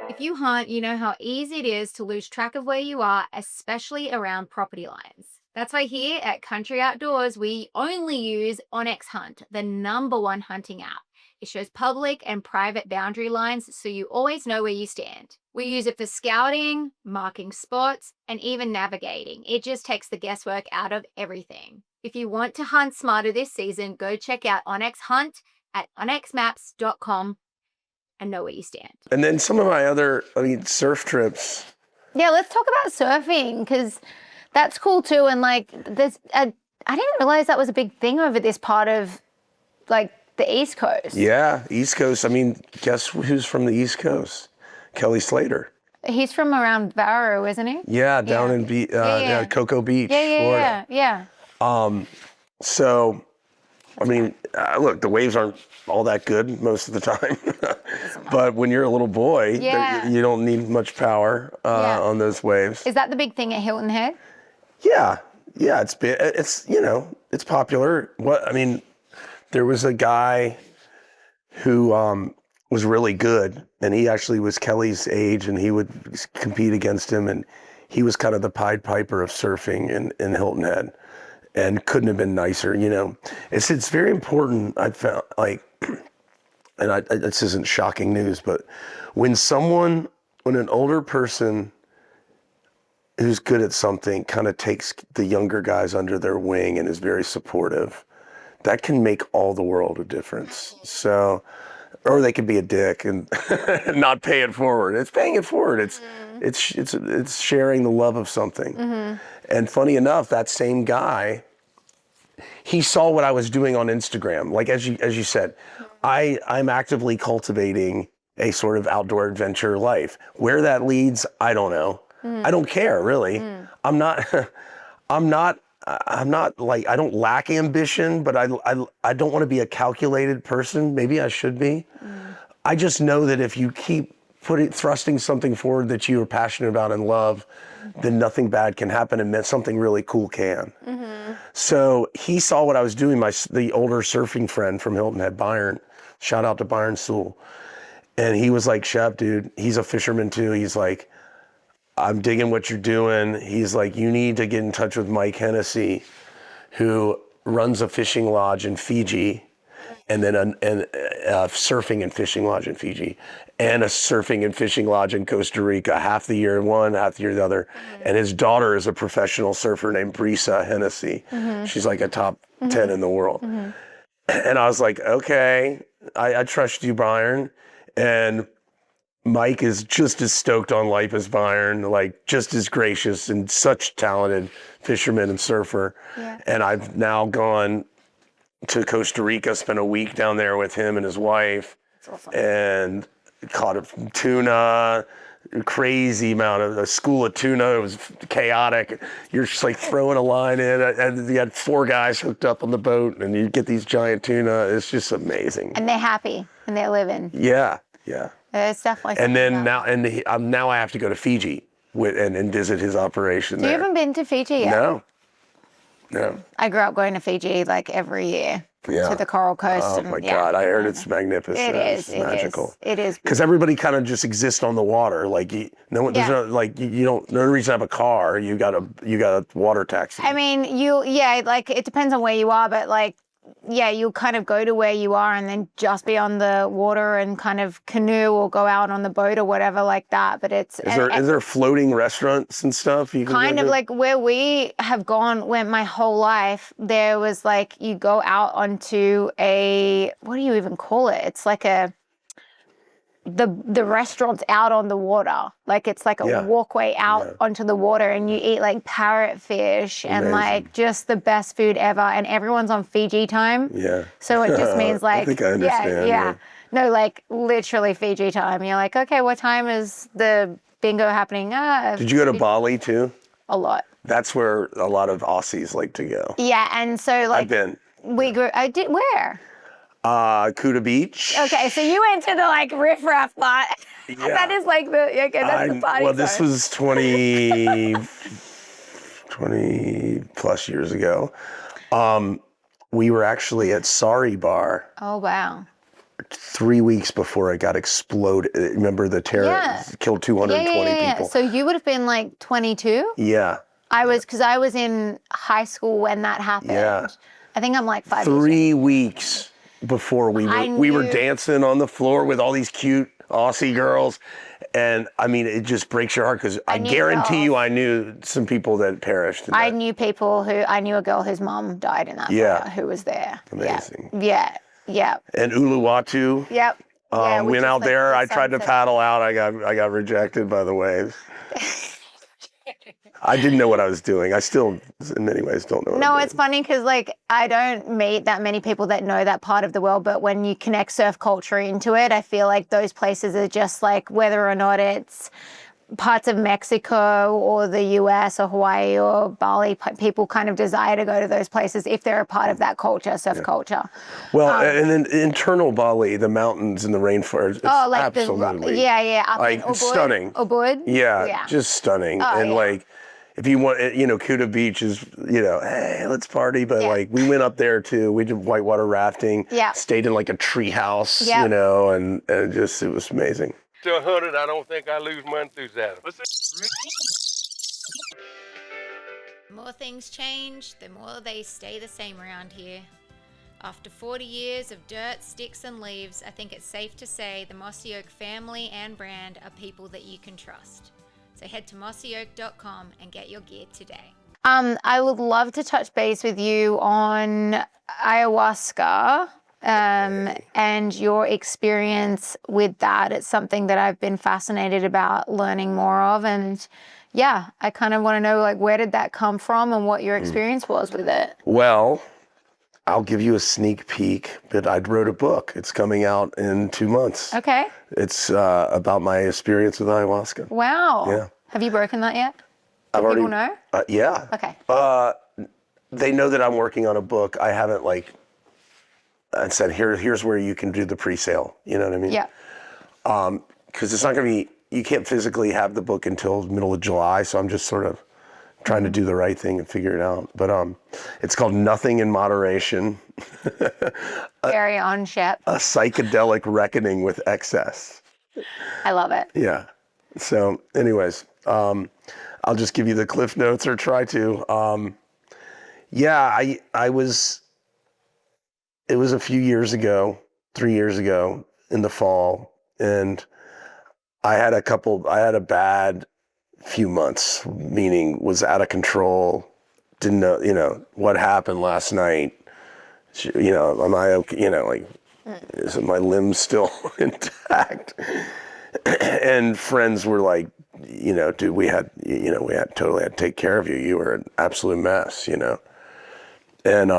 If you hunt, you know how easy it is to lose track of where you are, especially around property lines. That's why here at Country Outdoors, we only use OnX Hunt, the #1 hunting app. It shows public and private boundary lines so you always know where you stand. We use it for scouting, marking spots, and even navigating. It just takes the guesswork out of everything. If you want to hunt smarter this season, go check out OnX Hunt at onxmaps.com and know where you stand. And then some of my other, surf trips. Yeah, let's talk about surfing because that's cool too. And like, I didn't realize that was a big thing over this part of like the East Coast. Yeah, East Coast. Guess who's from the East Coast? Kelly Slater. He's from around Barrow, isn't he? Yeah, down in Yeah. Cocoa Beach, Yeah, Florida. yeah. So, look, the waves aren't all that good most of the time. But when you're a little boy, Yeah. you don't need much power Yeah. on those waves. Is that the big thing at Hilton Head? Yeah, it's big. It's it's popular. There was a guy who was really good, and he actually was Kelly's age, and he would compete against him, and he was kind of the Pied Piper of surfing in Hilton Head, and couldn't have been nicer. You know, it's very important. I found like, and this isn't shocking news, but when an older person who's good at something kind of takes the younger guys under their wing and is very supportive, that can make all the world a difference. So, or they could be a dick and not pay it forward. It's paying it forward. It's sharing the love of something. And funny enough, that same guy, he saw what I was doing on Instagram. Like as you said, I'm actively cultivating a sort of outdoor adventure life. Where that leads, I don't know. I don't care really. I'm not like, I don't lack ambition, but I don't want to be a calculated person. Maybe I should be. I just know that if you keep thrusting something forward that you are passionate about and love, then nothing bad can happen, and something really cool can. So he saw what I was doing, the older surfing friend from Hilton Head, Byron, shout out to Byron Sewell. And he was like, Shep, dude, he's a fisherman too. He's like, I'm digging what you're doing. He's like, you need to get in touch with Mike Hennessy, who runs a fishing lodge in Fiji, and then a surfing and fishing lodge in Fiji, and a surfing and fishing lodge in Costa Rica, half the year one, half the year the other. And his daughter is a professional surfer named Brisa Hennessy. She's like a top 10 in the world. And I was like, okay, I trust you, Byron. And Mike is just as stoked on life as Byron, like just as gracious and such talented fisherman and surfer. And I've now gone to Costa Rica, spent a week down there with him and his wife, and caught a tuna, crazy amount of a school of tuna. It was chaotic. You're just like throwing a line in, and you had 4 guys hooked up on the boat, and you get these giant tuna. It's just amazing. And they're happy and they're living. Yeah. It's definitely. And then now I have to go to Fiji and visit his operation there. You haven't been to Fiji yet? No. I grew up going to Fiji like every year to the Coral Coast. Oh my God, I heard it's magnificent. It's magical. It is. Because everybody kind of just exists on the water. Like there's no reason to have a car. You got a water taxi. I mean, like it depends on where you are, but like, yeah, you'll kind of go to where you are and then just be on the water and kind of canoe or go out on the boat or whatever like that. But is there floating restaurants and stuff? You can kind of like where we have gone, where my whole life, there was like, you go out onto what do you even call it? It's like the restaurant's out on the water. Like it's like a walkway out onto the water, and you eat like parrotfish and like just the best food ever, and everyone's on Fiji time. So it just means like, I think I understand. No, like literally Fiji time. You're like, okay, what time is the bingo happening? Did you go to Bali too? A lot. That's where a lot of Aussies like to go. Yeah, and so like I've been. I did. Where? Kuta Beach. Okay, so you went to the like riffraff part. That is like that's the party. Well, this was 20 plus years ago. We were actually at Sari Bar. Oh wow. 3 weeks before it got exploded. Remember the terror killed 220 people. So you would have been like 22? Yeah. Because I was in high school when that happened. Yeah. I think I'm like 5 years. 3 weeks before we were dancing on the floor with all these cute Aussie girls, and I mean it just breaks your heart because I guarantee you I knew some people that perished. I knew a girl whose mom died in that fire who was there. Amazing. Yeah. And Uluwatu. Yep. Went out there. I tried to paddle out. I got rejected by the waves. I didn't know what I was doing. I still, in many ways, don't know what I'm doing. It's funny because, like, I don't meet that many people that know that part of the world, but when you connect surf culture into it, I feel like those places are just like, whether or not it's parts of Mexico or the US or Hawaii or Bali, people kind of desire to go to those places if they're a part of that culture, surf culture. Well, and then internal Bali, the mountains and the rainforest, it's absolutely. Up like, in Ubud. stunning. Ubud? Yeah, just stunning. If if you want, you know, Cuda Beach is, you know, hey, let's party. But Yeah. like, we went up there too. We did whitewater rafting. Yeah. Stayed in like a tree house, Yeah. you know, and just, it was amazing. To 100, I don't think I lose my enthusiasm. The more things change, the more they stay the same around here. After 40 years of dirt, sticks and leaves, I think it's safe to say the Mossy Oak family and brand are people that you can trust. So head to mossyoak.com and get your gear today. I would love to touch base with you on ayahuasca and your experience with that. It's something that I've been fascinated about learning more of. And yeah, I kind of want to know, like, where did that come from and what your experience was with it? Well, I'll give you a sneak peek, but I wrote a book. It's coming out in 2 months. Okay. It's about my experience with ayahuasca. Wow. Yeah. Have you broken that yet? I've People know? Yeah. Okay. They know that I'm working on a book. I haven't like, I said, here's where you can do the pre-sale. You know what I mean? Yeah. Because it's not going to be, you can't physically have the book until middle of July. So I'm just sort of trying to do the right thing and figure it out. But it's called Nothing in Moderation, Very on, Shep. a psychedelic reckoning with excess. I love it. Yeah. So anyways, I'll just give you the cliff notes or try to. Yeah, it was a few years ago, 3 years ago in the fall, and I had a bad few months, meaning was out of control, didn't know, you know, what happened last night. You know, am I okay? You know, like, is my limbs still intact? And friends were like, you know, dude, we totally had to take care of you. You were an absolute mess, you know? And,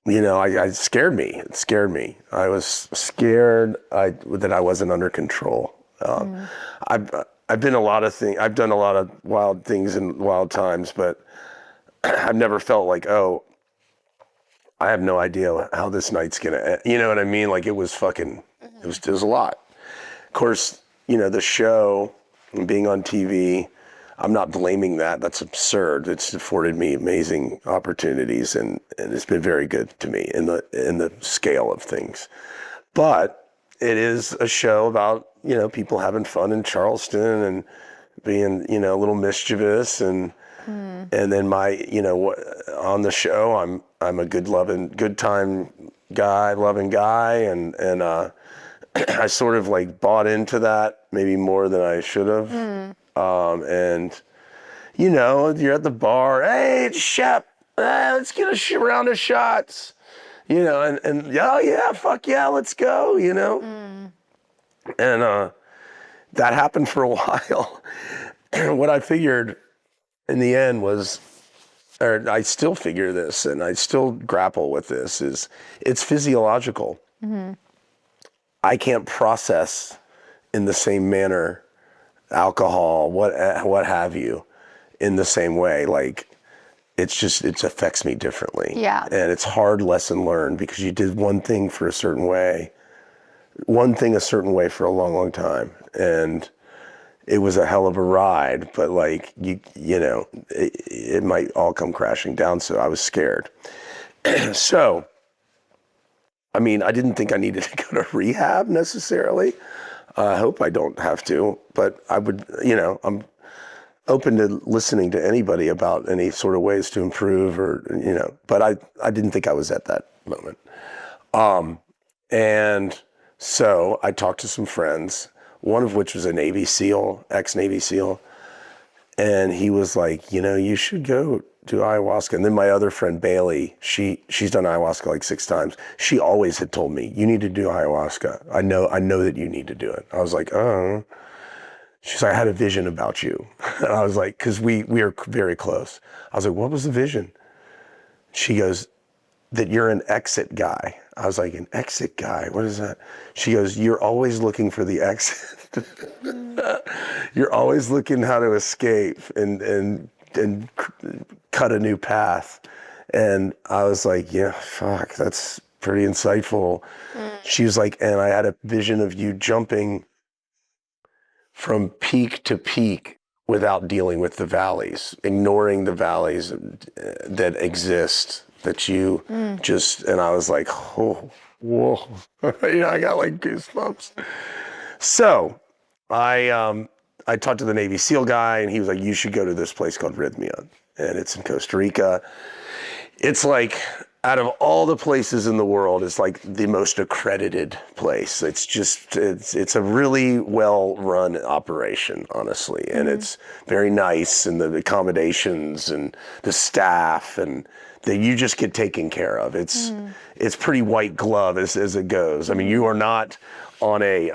you know, it scared me. It scared me. I was scared that I wasn't under control. I've been a lot of things. I've done a lot of wild things in wild times, but I've never felt like, oh, I have no idea how this night's gonna end. You know what I mean? Like, it was fucking, it was a lot. Of course, you know, the show and being on TV, I'm not blaming that. That's absurd. It's afforded me amazing opportunities, and it's been very good to me in the scale of things. But it is a show about, you know, people having fun in Charleston and being, you know, a little mischievous, and then you know, on the show, I'm a good time guy, loving guy, and I sort of like bought into that maybe more than I should have. And you know, you're at the bar, hey, it's Shep, let's get a round of shots, you know, and oh yeah, fuck yeah, let's go, you know. And that happened for a while. And what I figured in the end was, or I still figure this, and I still grapple with this, is it's physiological. I can't process in the same manner alcohol, what have you, in the same way. Like, it affects me differently. Yeah. And it's hard lesson learned, because you did one thing a certain way for a long, long time. And it was a hell of a ride, but like, you know, it might all come crashing down. So I was scared. So, I mean, I didn't think I needed to go to rehab necessarily. I hope I don't have to, but I would, you know, I'm open to listening to anybody about any sort of ways to improve, or, you know, but I didn't think I was at that moment. And so I talked to some friends, one of which was a Navy SEAL, ex-Navy SEAL. And he was like, you know, you should go do ayahuasca. And then my other friend, Bailey, she's done ayahuasca like 6 times. She always had told me, you need to do ayahuasca. I know that you need to do it. I was like, oh. She's like, I had a vision about you. And I was like, because we are very close. I was like, what was the vision? She goes, that you're an exit guy. I was like, an exit guy? What is that? She goes, you're always looking for the exit. You're always looking how to escape and cut a new path. And I was like, yeah, fuck, that's pretty insightful. She was like, and I had a vision of you jumping from peak to peak without dealing with the valleys, ignoring the valleys that exist, that you just, and I was like, oh, whoa, I got like goosebumps. So I talked to the Navy SEAL guy, and he was like, you should go to this place called Rhythmia, and it's in Costa Rica. It's like, out of all the places in the world, it's like the most accredited place. It's just, it's a really well-run operation, honestly. And it's very nice, and the accommodations and the staff, and that you just get taken care of. It's pretty white glove as it goes. I mean, you are not on in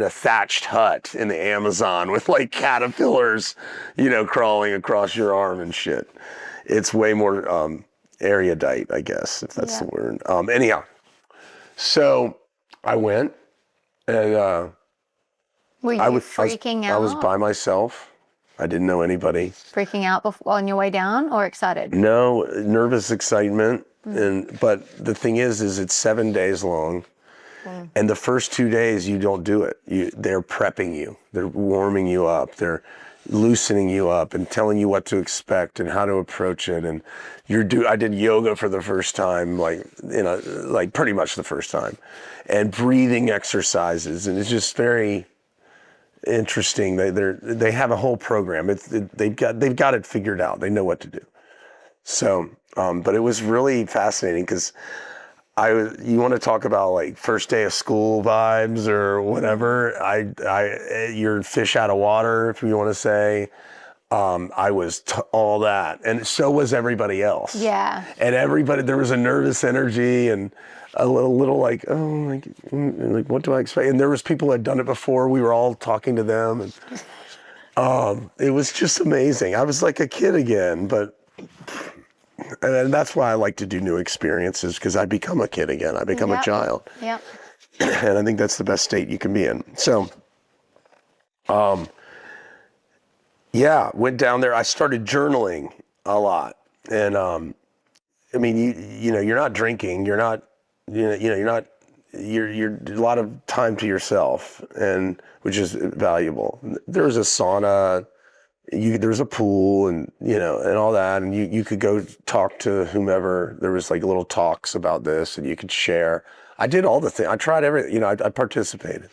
a thatched hut in the Amazon with like caterpillars, crawling across your arm and shit. It's way more, erudite, I guess, if that's the word. Anyhow, so I went, and Were you freaking out? I was by myself. I didn't know anybody. Freaking out on your way down, or excited? No, nervous excitement. But the thing is it's 7 days long. And the first 2 days you don't do it. They're prepping you. They're warming you up. They're loosening you up and telling you what to expect and how to approach it. And I did yoga for the first time, like pretty much the first time, and breathing exercises. And it's just very interesting. They have a whole program. They've got it figured out. They know what to do. So, but it was really fascinating because you want to talk about like first day of school vibes or whatever. You're fish out of water, if you want to say. I was all that, and so was everybody else. Yeah. And there was a nervous energy and a little like, oh, like what do I expect? And there was people who had done it before. We were all talking to them, and it was just amazing. I was like a kid again, and that's why I like to do new experiences, because I become a kid again. I become a child. Yep. And I think that's the best state you can be in. So, went down there. I started journaling a lot. And, I mean, you're not drinking. You're not, you're a lot of time to yourself, and which is valuable. There was a sauna. There's a pool and all that, and you could go talk to whomever. There was like little talks about this, and you could share. I did all the things. I tried everything. I participated.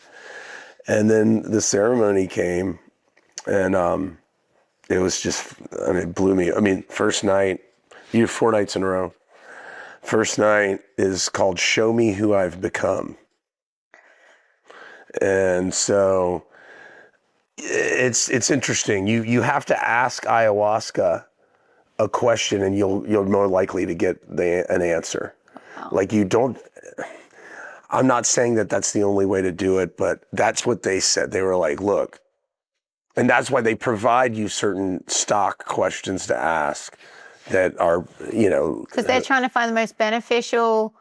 And then the ceremony came, and it was just, it blew me. I mean, first night, you do 4 nights in a row. First night is called "Show Me Who I've Become," and so. It's interesting. You have to ask ayahuasca a question, and you're more likely to get an answer. Wow. Like you don't. I'm not saying that that's the only way to do it, but that's what they said. They were like, look, and that's why they provide you certain stock questions to ask that are, because they're trying to find the most beneficial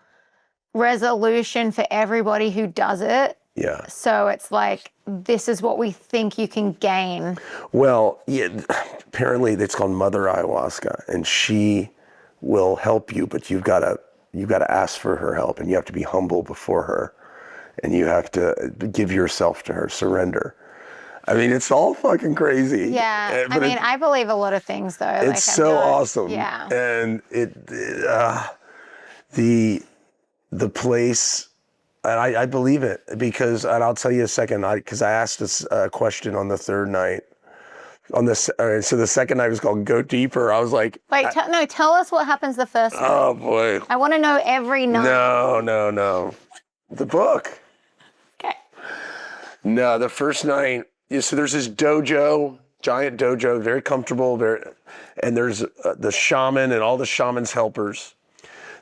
resolution for everybody who does it. Yeah. So it's like, this is what we think you can gain. Well, yeah, apparently it's called Mother Ayahuasca, and she will help you, but you've got to ask for her help, and you have to be humble before her, and you have to give yourself to her, surrender. I mean, it's all fucking crazy. Yeah. I mean, I believe a lot of things, though. It's so awesome. Yeah. And the place. And I believe it because, and I'll tell you a second, because I asked this question on the third night. So the second night was called "Go Deeper." I was like, wait, tell us what happens the first night. Oh boy, I want to know every night. No, the book. Okay. No, the first night. So there's this dojo, giant dojo, very comfortable, and there's the shaman and all the shaman's helpers.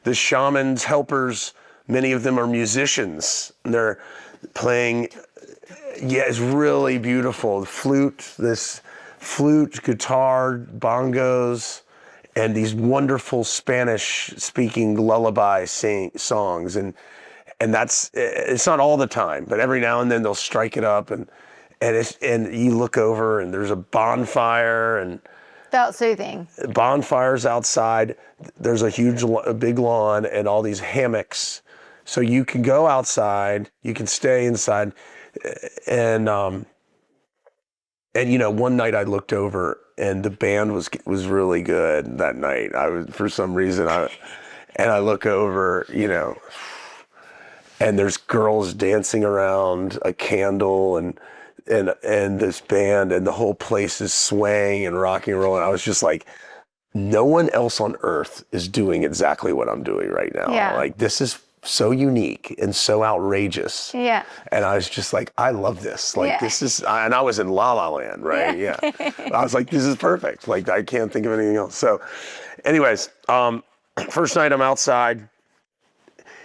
The shaman's helpers. Many of them are musicians, and they're playing, it's really beautiful. This flute, guitar, bongos, and these wonderful Spanish-speaking lullaby songs. And it's not all the time, but every now and then they'll strike it up, and you look over, and there's a bonfire, and felt soothing. Bonfires outside. There's a big lawn and all these hammocks. So you can go outside, you can stay inside, and And one night I looked over and the band was really good that night. For some reason I look over, and there's girls dancing around a candle and this band, and the whole place is swaying and rocking and rolling. I was just like, no one else on earth is doing exactly what I'm doing right now. Yeah. Like, this is so unique and so outrageous. Yeah. And I was just like, I love this. Like, Yeah. this is, and I was in La La Land, right? Yeah. I was like, this is perfect. Like, I can't think of anything else. So anyways, first night I'm outside.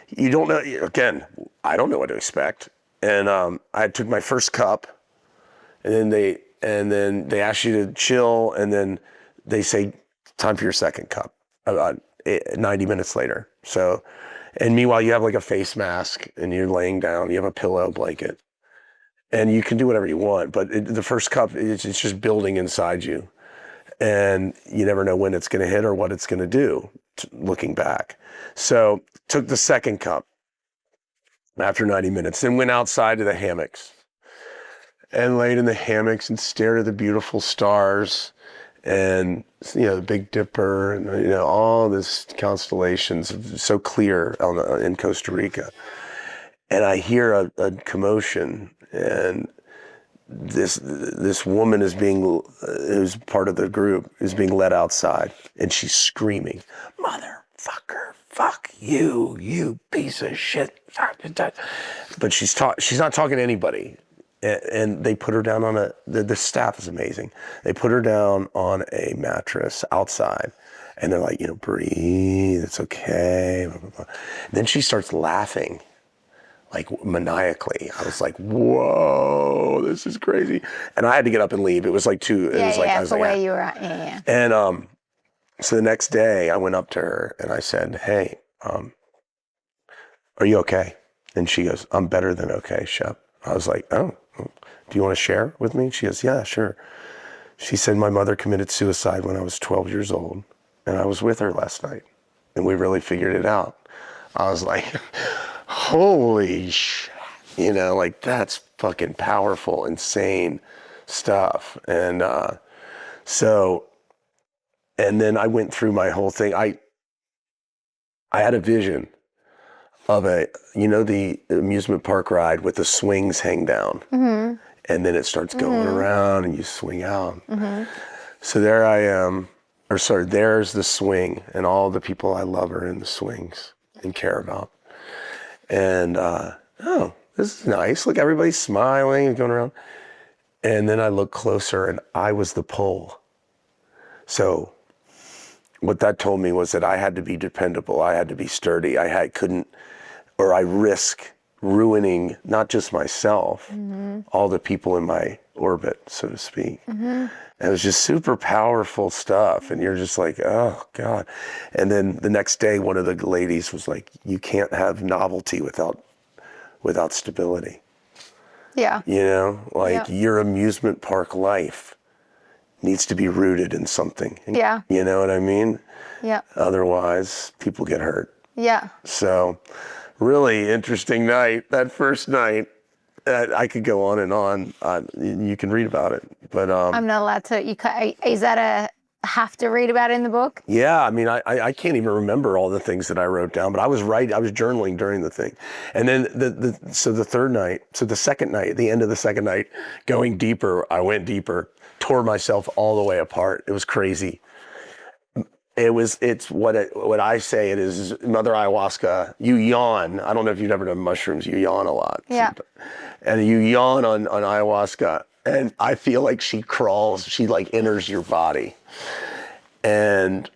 You don't know, again, I don't know what to expect. And I took my first cup, and then they ask you to chill, and then they say, time for your second cup, about 90 minutes later. So, and meanwhile, you have like a face mask, and you're laying down, you have a pillow, blanket, and you can do whatever you want, but the first cup, it's just building inside you. And you never know when it's going to hit or what it's going to do, looking back. So took the second cup after 90 minutes, then went outside to the hammocks and laid in the hammocks and stared at the beautiful stars and, the Big Dipper and, all this constellations, so clear in Costa Rica. And I hear a commotion, and this woman who's part of the group, is being led outside, and she's screaming, "Motherfucker, fuck you, you piece of shit." But she's not talking to anybody. And they put her down on the staff is amazing. They put her down on a mattress outside, and they're like, breathe, it's okay. Blah, blah, blah. Then she starts laughing, like maniacally. I was like, whoa, this is crazy. And I had to get up and leave. It was like two. Yeah, it was like, I was for like, where you were at. Yeah. And so the next day I went up to her and I said, "Hey, are you okay?" And she goes, "I'm better than okay, Shep." I was like, "Oh, do you want to share with me?" She goes, "Yeah, sure." She said, "My mother committed suicide when I was 12 years old, and I was with her last night, and we really figured it out." I was like, holy shit, like, that's fucking powerful, insane stuff. And and then I went through my whole thing. I had a vision of the amusement park ride with the swings hang down. Mm-hmm. And then it starts going around and you swing out. Mm-hmm. So there I am, there's the swing, and all the people I love are in the swings and care about. And, oh, this is nice. Look, everybody's smiling and going around. And then I look closer, and I was the pole. So what that told me was that I had to be dependable. I had to be sturdy. I risk ruining not just myself, all the people in my orbit, so to speak. Mm-hmm. And it was just super powerful stuff. And you're just like, oh God. And then the next day, one of the ladies was like, you can't have novelty without stability. Yeah. Your amusement park life needs to be rooted in something. Yeah. You know what I mean? Yeah. Otherwise, people get hurt. Yeah. So, really interesting night. That first night, I could go on and on. You can read about it, but I'm not allowed to. Is that a have to read about it in the book? Yeah, I mean, I can't even remember all the things that I wrote down, but I was journaling during the thing. And then the second night, the end of the second night, going deeper, I went deeper, tore myself all the way apart. It was crazy. It's what I say it is Mother Ayahuasca. You yawn. I don't know if you've ever done mushrooms. You yawn a lot. Yeah. And you yawn on ayahuasca, and I feel like she crawls. She like enters your body, and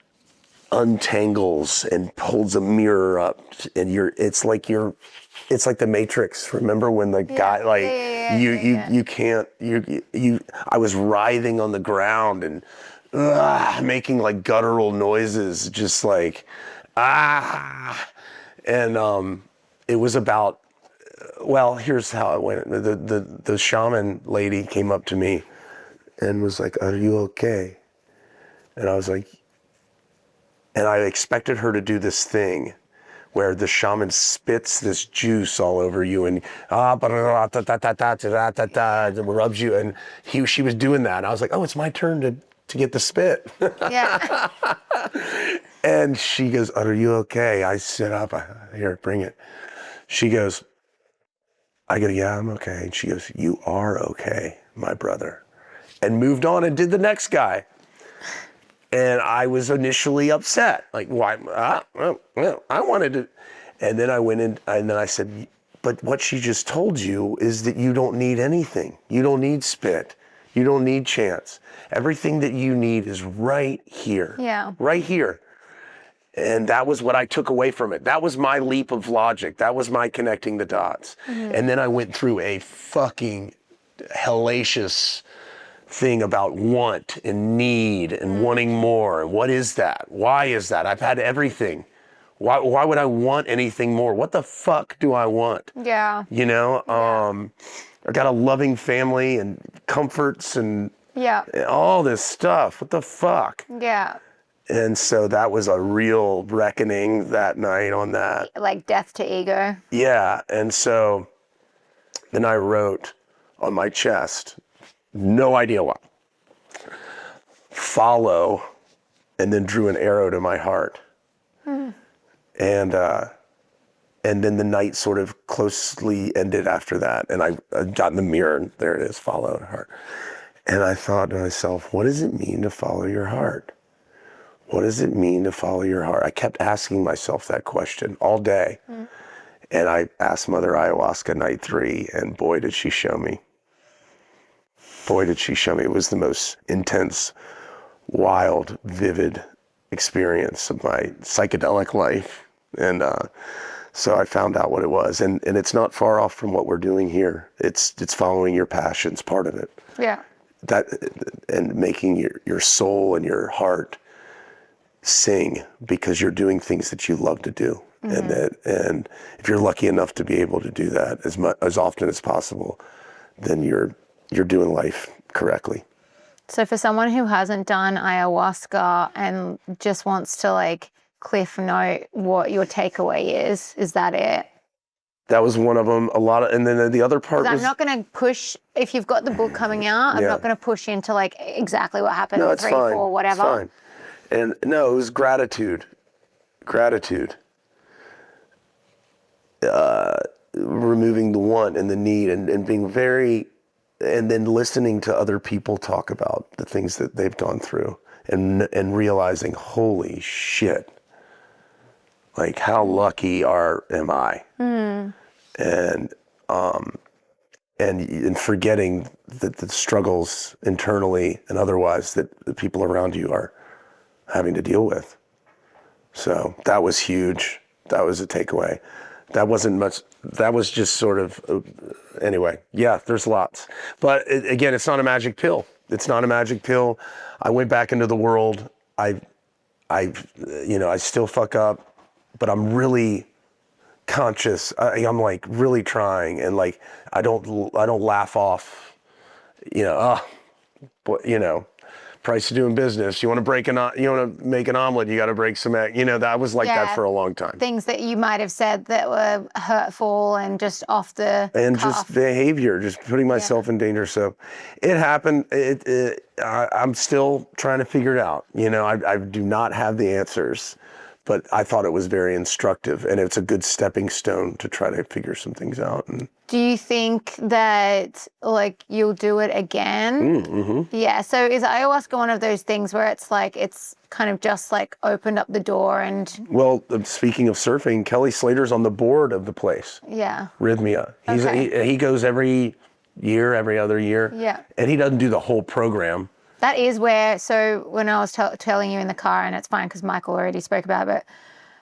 untangles and holds a mirror up, and it's like the Matrix. Remember when the guy you can't I was writhing on the ground and making like guttural noises, just like and it was about, well, here's how it went. The shaman lady came up to me and was like, "Are you okay?" And I was like, and I expected her to do this thing where the shaman spits this juice all over you and rubs you, and she was doing that. And I was like, oh, it's my turn to get the spit. Yeah. And she goes, are you okay? I sit up, here, bring it. She goes, I go, yeah, I'm okay. And she goes, you are okay, my brother. And moved on and did the next guy. And I was initially upset. Like, why? I wanted to. And then I went in, and then I said, but what she just told you is that you don't need anything. You don't need spit. You don't need chance. Everything that you need is right here. Yeah. Right here. And that was what I took away from it. That was my leap of logic. That was my connecting the dots. And then I went through a fucking hellacious thing about want and need and wanting more. And what is that? Why is that? I've had everything. Why would I want anything more? What the fuck do I want? Yeah. You know, I got a loving family and comforts and all this stuff. What the fuck? Yeah. And so that was a real reckoning that night on that. Like death to ego. Yeah. And so then I wrote on my chest, no idea why, follow, and then drew an arrow to my heart. And then the night sort of closely ended after that. And I got in the mirror, and there it is, follow heart. And I thought to myself, what does it mean to follow your heart? What does it mean to follow your heart? I kept asking myself that question all day. And I asked Mother Ayahuasca night 3, and boy, did she show me. Boy, did she show me. It was the most intense, wild, vivid experience of my psychedelic life. And so I found out what it was. And it's not far off from what we're doing here. It's following your passions, part of it. Yeah. That, and making your soul and your heart sing because you're doing things that you love to do. And if you're lucky enough to be able to do that as often as possible, then you're doing life correctly. So for someone who hasn't done ayahuasca and just wants to like cliff note what your takeaway is that it? That was one of them. And then the other part was... I'm not going to push, if you've got the book coming out, I'm not going to push into like exactly what happened in 3, 4, whatever. It's fine. And no, it was gratitude. Removing the want and the need and being very, and then listening to other people talk about the things that they've gone through and realizing, holy shit, like how lucky am I? And forgetting that the struggles internally and otherwise that the people around you are having to deal with. So that was huge. That was a takeaway. That wasn't much. That was just sort of, anyway, yeah, there's lots. But again, it's not a magic pill. It's not a magic pill. I went back into the world. I still fuck up, but I'm really conscious. I'm like really trying, and like I don't laugh off, price of doing business. You want to make an omelet, you got to break some egg. That was like that for a long time. Things that you might have said that were hurtful and just off the and cuff. Just behavior, just putting myself in danger. So it happened. I'm still trying to figure it out. I do not have the answers, but I thought it was very instructive, and it's a good stepping stone to try to figure some things out. And do you think that like you'll do it again? Mm-hmm. Yeah. So is ayahuasca one of those things where it's like it's kind of just like opened up the door and? Well, speaking of surfing, Kelly Slater's on the board of the place. Yeah. Rhythmia. He goes every year, every other year. Yeah. And he doesn't do the whole program. That is where, so when I was telling you in the car, and it's fine because Michael already spoke about it, but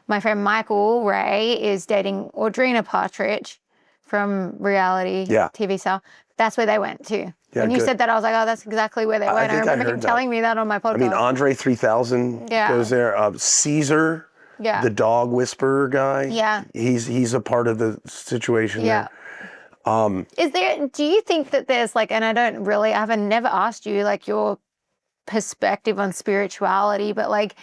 my friend Michael Ray is dating Audrina Partridge from reality TV star. That's where they went to. Yeah, when you said that, I was like, oh, that's exactly where they went. I remember him telling me that on my podcast. I mean, Andre 3000 goes there. Caesar, the dog whisperer guy. He's a part of the situation there. Do you think that there's like, and I haven't never asked you like your perspective on spirituality, but like,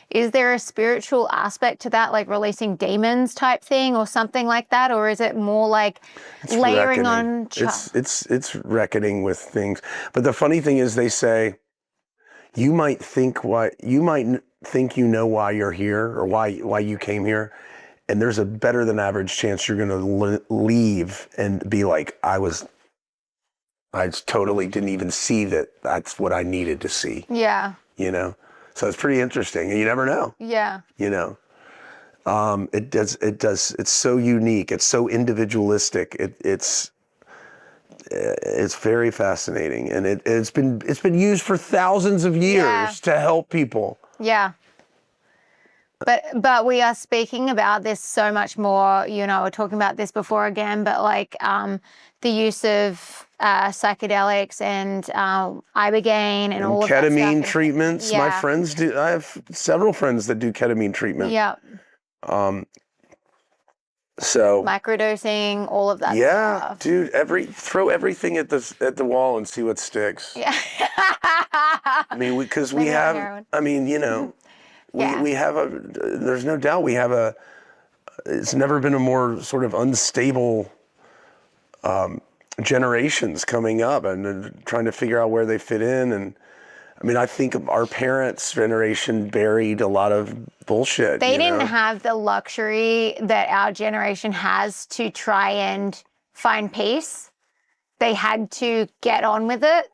is there a spiritual aspect to that, like releasing demons type thing or something like that? Or is it more like It's layering reckoning. on? It's reckoning with things. But the funny thing is, they say you might think you know why you're here or why you came here, and there's a better than average chance you're going to leave and be like, I totally didn't even see that's what I needed to see. Yeah. You know, so it's pretty interesting, and you never know. Yeah. You know, it's so unique. It's so individualistic. It's very fascinating, and it's been used for thousands of years to help people. Yeah. But we are speaking about this so much more. You know, we're talking about this before again, but like the use of psychedelics and ibogaine and all of that stuff. Ketamine treatments. Yeah. My friends do. I have several friends that do ketamine treatment. Yeah. So Microdosing, all of that stuff. Dude, throw everything at the wall and see what sticks. Yeah. I mean, because we have, heroin. I mean, you know, we have there's no doubt we have it's never been a more sort of unstable generations coming up and trying to figure out where they fit in. And I mean, I think our parents' generation buried a lot of bullshit. They didn't have the luxury that our generation has to try and find peace. They had to get on with it.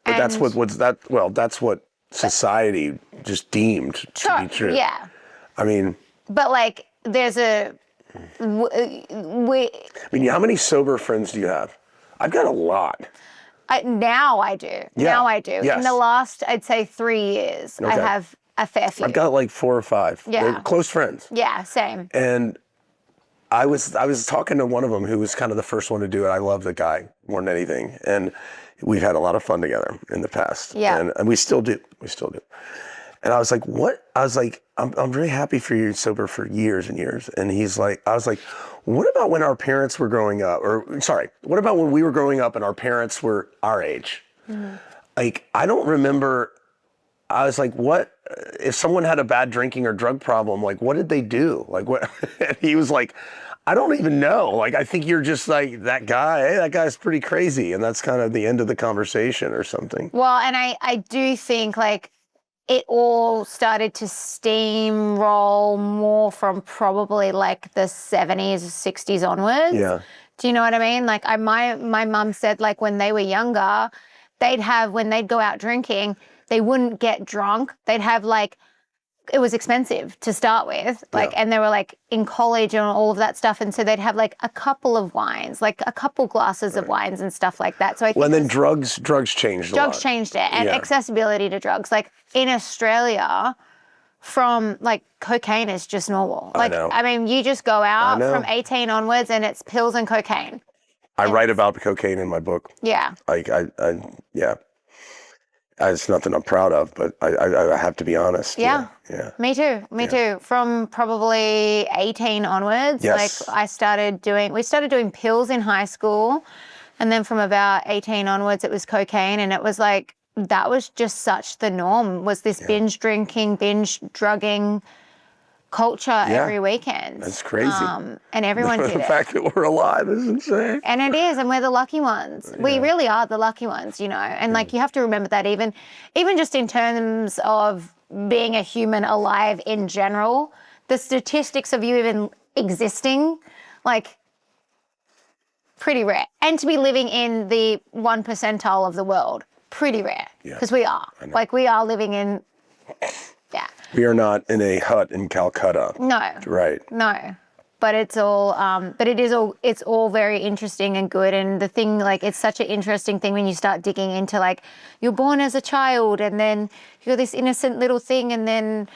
But that's what society just deemed to be true. Yeah. I mean. But like, there's I mean, how many sober friends do you have? I've got a lot. Now I do. Yeah. Now I do. Yes. In the last, I'd say 3 years, I Okay. have a fair few. I've got like 4 or 5. Yeah. They're close friends. Yeah, same. And I was talking to one of them who was kind of the first one to do it. I love the guy more than anything. And we've had a lot of fun together in the past. Yeah. And we still do. We still do. And I was like, what? I was like, I'm really happy for you sober for years and years. And I was like, what about when our parents were growing up? What about when we were growing up and our parents were our age? Mm-hmm. Like, I don't remember. I was like, what? If someone had a bad drinking or drug problem, like, what did they do? Like, what? And he was like, I don't even know. Like, I think you're just like that guy. Hey, that guy's pretty crazy. And that's kind of the end of the conversation or something. Well, and I do think like it all started to steamroll more from probably like the 70s, 60s onwards. Yeah. Do you know what I mean? Like my mum said, like when they were younger, when they'd go out drinking, they wouldn't get drunk. They'd have like, it was expensive to start with, like, and they were like in college and all of that stuff. And so they'd have like a couple of wines, like a couple glasses of wines and stuff like that. So I think and then drugs changed a lot. Drugs changed it, and accessibility to drugs. Like in Australia, from like cocaine is just normal. Like, I mean, you just go out from 18 onwards and it's pills and cocaine. I write about cocaine in my book. Yeah. Like, it's nothing I'm proud of, but I have to be honest. Yeah. Yeah. Me too. From probably 18 onwards, Yes. like we started doing pills in high school. And then from about 18 onwards, it was cocaine. And it was like, that was just such the norm, was this binge drinking, binge drugging culture every weekend. That's crazy. And everyone did the it. fact that we're alive is insane. And it is, and we're the lucky ones. Yeah. We really are the lucky ones, you know. And like you have to remember that even just in terms of being a human alive in general, the statistics of you even existing, like pretty rare. And to be living in the 1 percentile of the world, pretty rare. Because we are. Like we are living in we are not in a hut in Calcutta. No. Right. No. But it's all, it's all very interesting and good. And the thing, like, it's such an interesting thing when you start digging into, like, you're born as a child and then you're this innocent little thing and then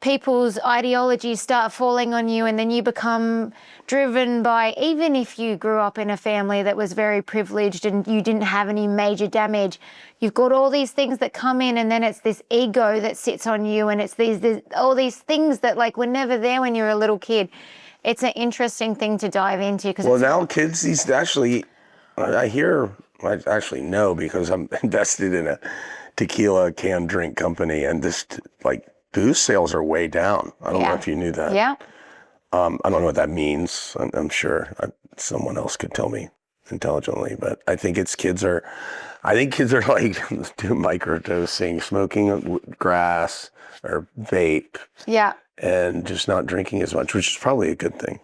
people's ideologies start falling on you and then you become driven by, even if you grew up in a family that was very privileged and you didn't have any major damage, you've got all these things that come in and then it's this ego that sits on you and it's all these things that like were never there when you were a little kid. It's an interesting thing to dive into. Well, now kids, I actually know because I'm invested in a tequila canned drink company, and this like booze sales are way down. I don't know if you knew that. Yeah. I don't know what that means. I'm sure someone else could tell me intelligently, but I think kids are like doing microdosing, smoking grass or vape, Yeah. and just not drinking as much, which is probably a good thing.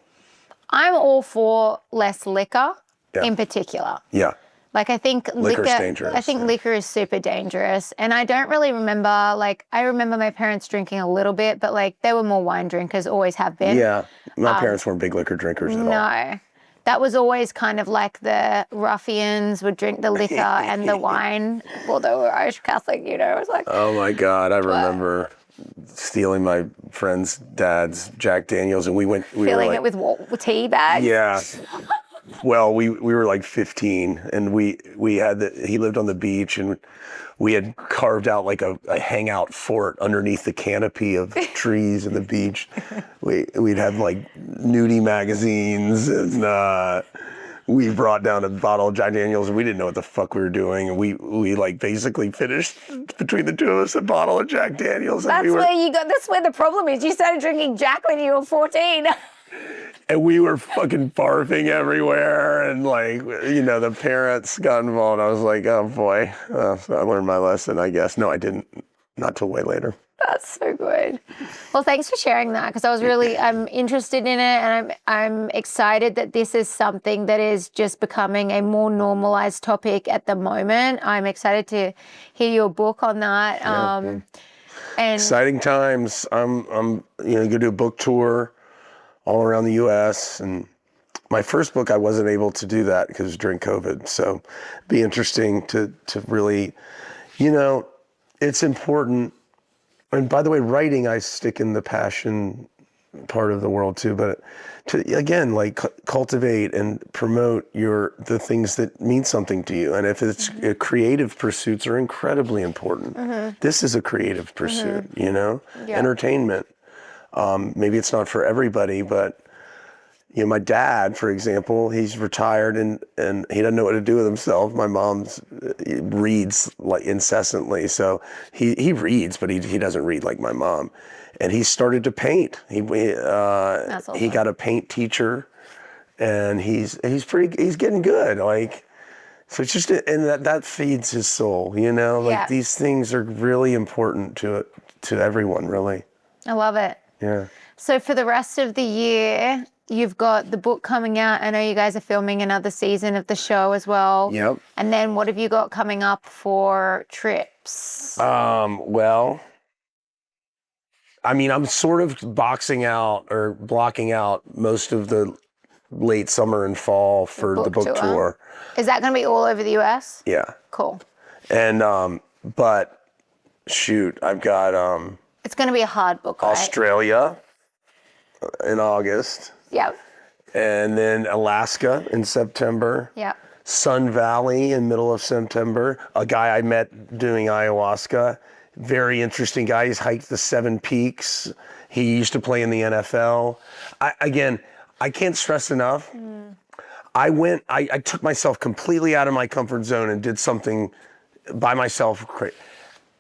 I'm all for less liquor Yeah. in particular. Yeah. Like I think Liquor's dangerous, I think liquor is super dangerous, and I don't really remember. Like I remember my parents drinking a little bit, but like they were more wine drinkers, always have been. Yeah. My parents weren't big liquor drinkers at all. No, that was always kind of like the ruffians would drink the liquor and the wine. Well, they were Irish Catholic, you know. It was like, Oh my God, I remember stealing my friend's dad's Jack Daniels, and we were filling like, it with tea bags. yeah. Well, we were like 15, and we had he lived on the beach, and we had carved out like a hangout fort underneath the canopy of trees in the beach. We'd have like nudie magazines, and we brought down a bottle of Jack Daniels, and we didn't know what the fuck we were doing, and we like basically finished between the two of us a bottle of Jack Daniels. And That's where the problem is. You started drinking Jack when you were 14. And we were fucking barfing everywhere, and like, the parents got involved. I was like, oh boy, so I learned my lesson, I guess. No, I didn't. Not till way later. That's so good. Well, thanks for sharing that, because I'm interested in it, and I'm excited that this is something that is just becoming a more normalized topic at the moment. I'm excited to hear your book on that. And exciting times. I'm gonna do a book tour all around the U.S. And my first book, I wasn't able to do that because during COVID. So it'd be interesting to really, it's important. And by the way, writing, I stick in the passion part of the world too, but to, again, like cultivate and promote the things that mean something to you. And if it's creative pursuits are incredibly important. This is a creative pursuit, entertainment. Maybe it's not for everybody, but my dad, for example, he's retired and he doesn't know what to do with himself. My mom's reads like incessantly, so he reads, but he doesn't read like my mom. And he started to paint. He got a paint teacher, and he's getting good. Like, so it's just, and that feeds his soul. These things are really important to everyone, really. I love it. Yeah. So for the rest of the year, you've got the book coming out. I know you guys are filming another season of the show as well. Yep. And then what have you got coming up for trips? Well, I mean, I'm sort of blocking out most of the late summer and fall for the book tour. Is that going to be all over the U.S.? Yeah. Cool. And, but shoot, I've got, it's going to be a hard book, right? Australia in August. Yep. And then Alaska in September. Yep. Sun Valley in middle of September. A guy I met doing ayahuasca. Very interesting guy. He's hiked the 7 peaks. He used to play in the NFL. I can't stress enough. I took myself completely out of my comfort zone and did something by myself.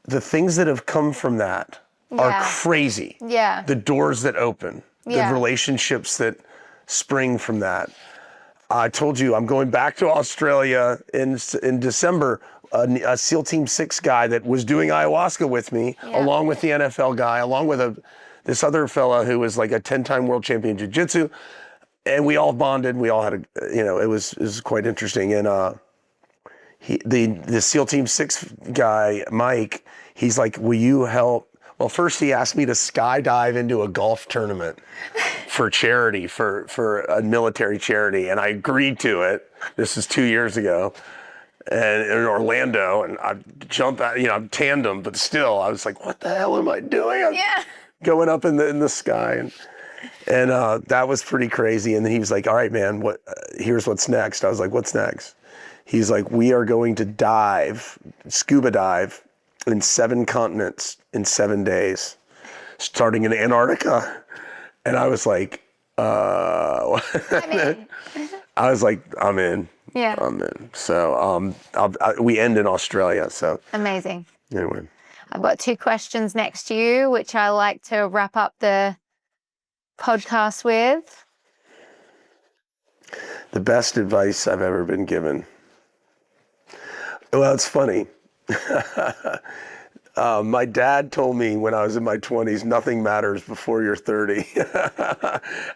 The things that have come from that are crazy. Yeah. The doors that open, the relationships that spring from that. I told you I'm going back to Australia in December. A SEAL Team 6 guy that was doing ayahuasca with me, along with the NFL guy, along with this other fella who was like a 10-time world champion jiu-jitsu, and we all bonded. We all had it was quite interesting. And the SEAL Team 6 guy, Mike, he's like, will you help? Well, first he asked me to skydive into a golf tournament for charity, for a military charity, and I agreed to it. This is 2 years ago, and in Orlando, and I jump out, I'm tandem, but still, I was like, what the hell am I doing? I'm going up in the sky, and that was pretty crazy. And then he was like, all right, man, here's what's next. I was like, what's next? He's like, we are going to scuba dive in 7 continents in 7 days, starting in Antarctica. And I was like, I'm in. I was like, I'm in. Yeah. I'm in. So we end in Australia. So amazing. Anyway. I've got 2 questions next to you, which I like to wrap up the podcast with. The best advice I've ever been given. Well, it's funny. My dad told me when I was in my 20s, nothing matters before you're 30.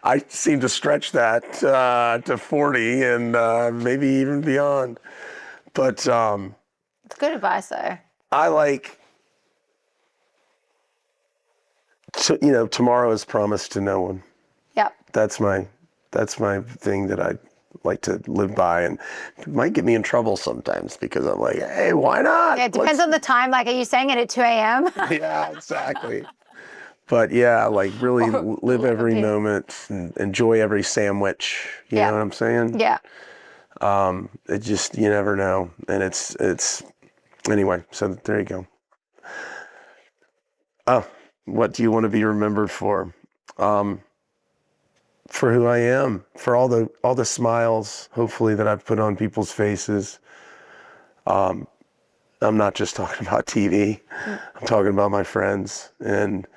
I seem to stretch that to 40 and maybe even beyond. But It's good advice, though. I like, tomorrow is promised to no one. Yep. That's my thing that I like to live by, and it might get me in trouble sometimes because I'm like, hey, why not? Yeah, it depends on the time. Like, are you saying it at 2 a.m.? Yeah, exactly. But yeah, like really live every moment and enjoy every sandwich. You know what I'm saying? Yeah. It just, you never know. And it's anyway, so there you go. Oh, what do you want to be remembered for? For who I am, for all the smiles, hopefully, that I've put on people's faces. I'm not just talking about TV. I'm talking about my friends. And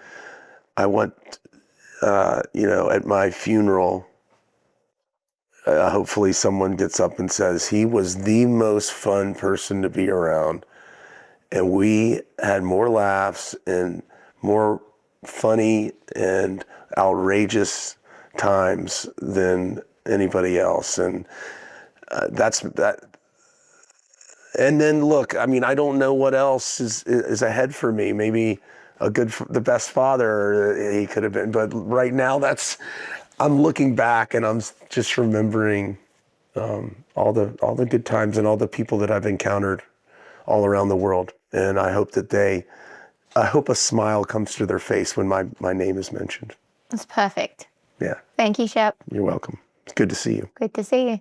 I want, at my funeral, hopefully someone gets up and says, he was the most fun person to be around. And we had more laughs and more funny and outrageous times than anybody else. And that's that. And then look, I mean, I don't know what else is ahead for me. Maybe the best father he could have been, but right now I'm looking back and I'm just remembering all the good times and all the people that I've encountered all around the world. And I hope I hope a smile comes to their face when my name is mentioned. That's perfect. Yeah. Thank you, Shep. You're welcome. It's good to see you. Good to see you.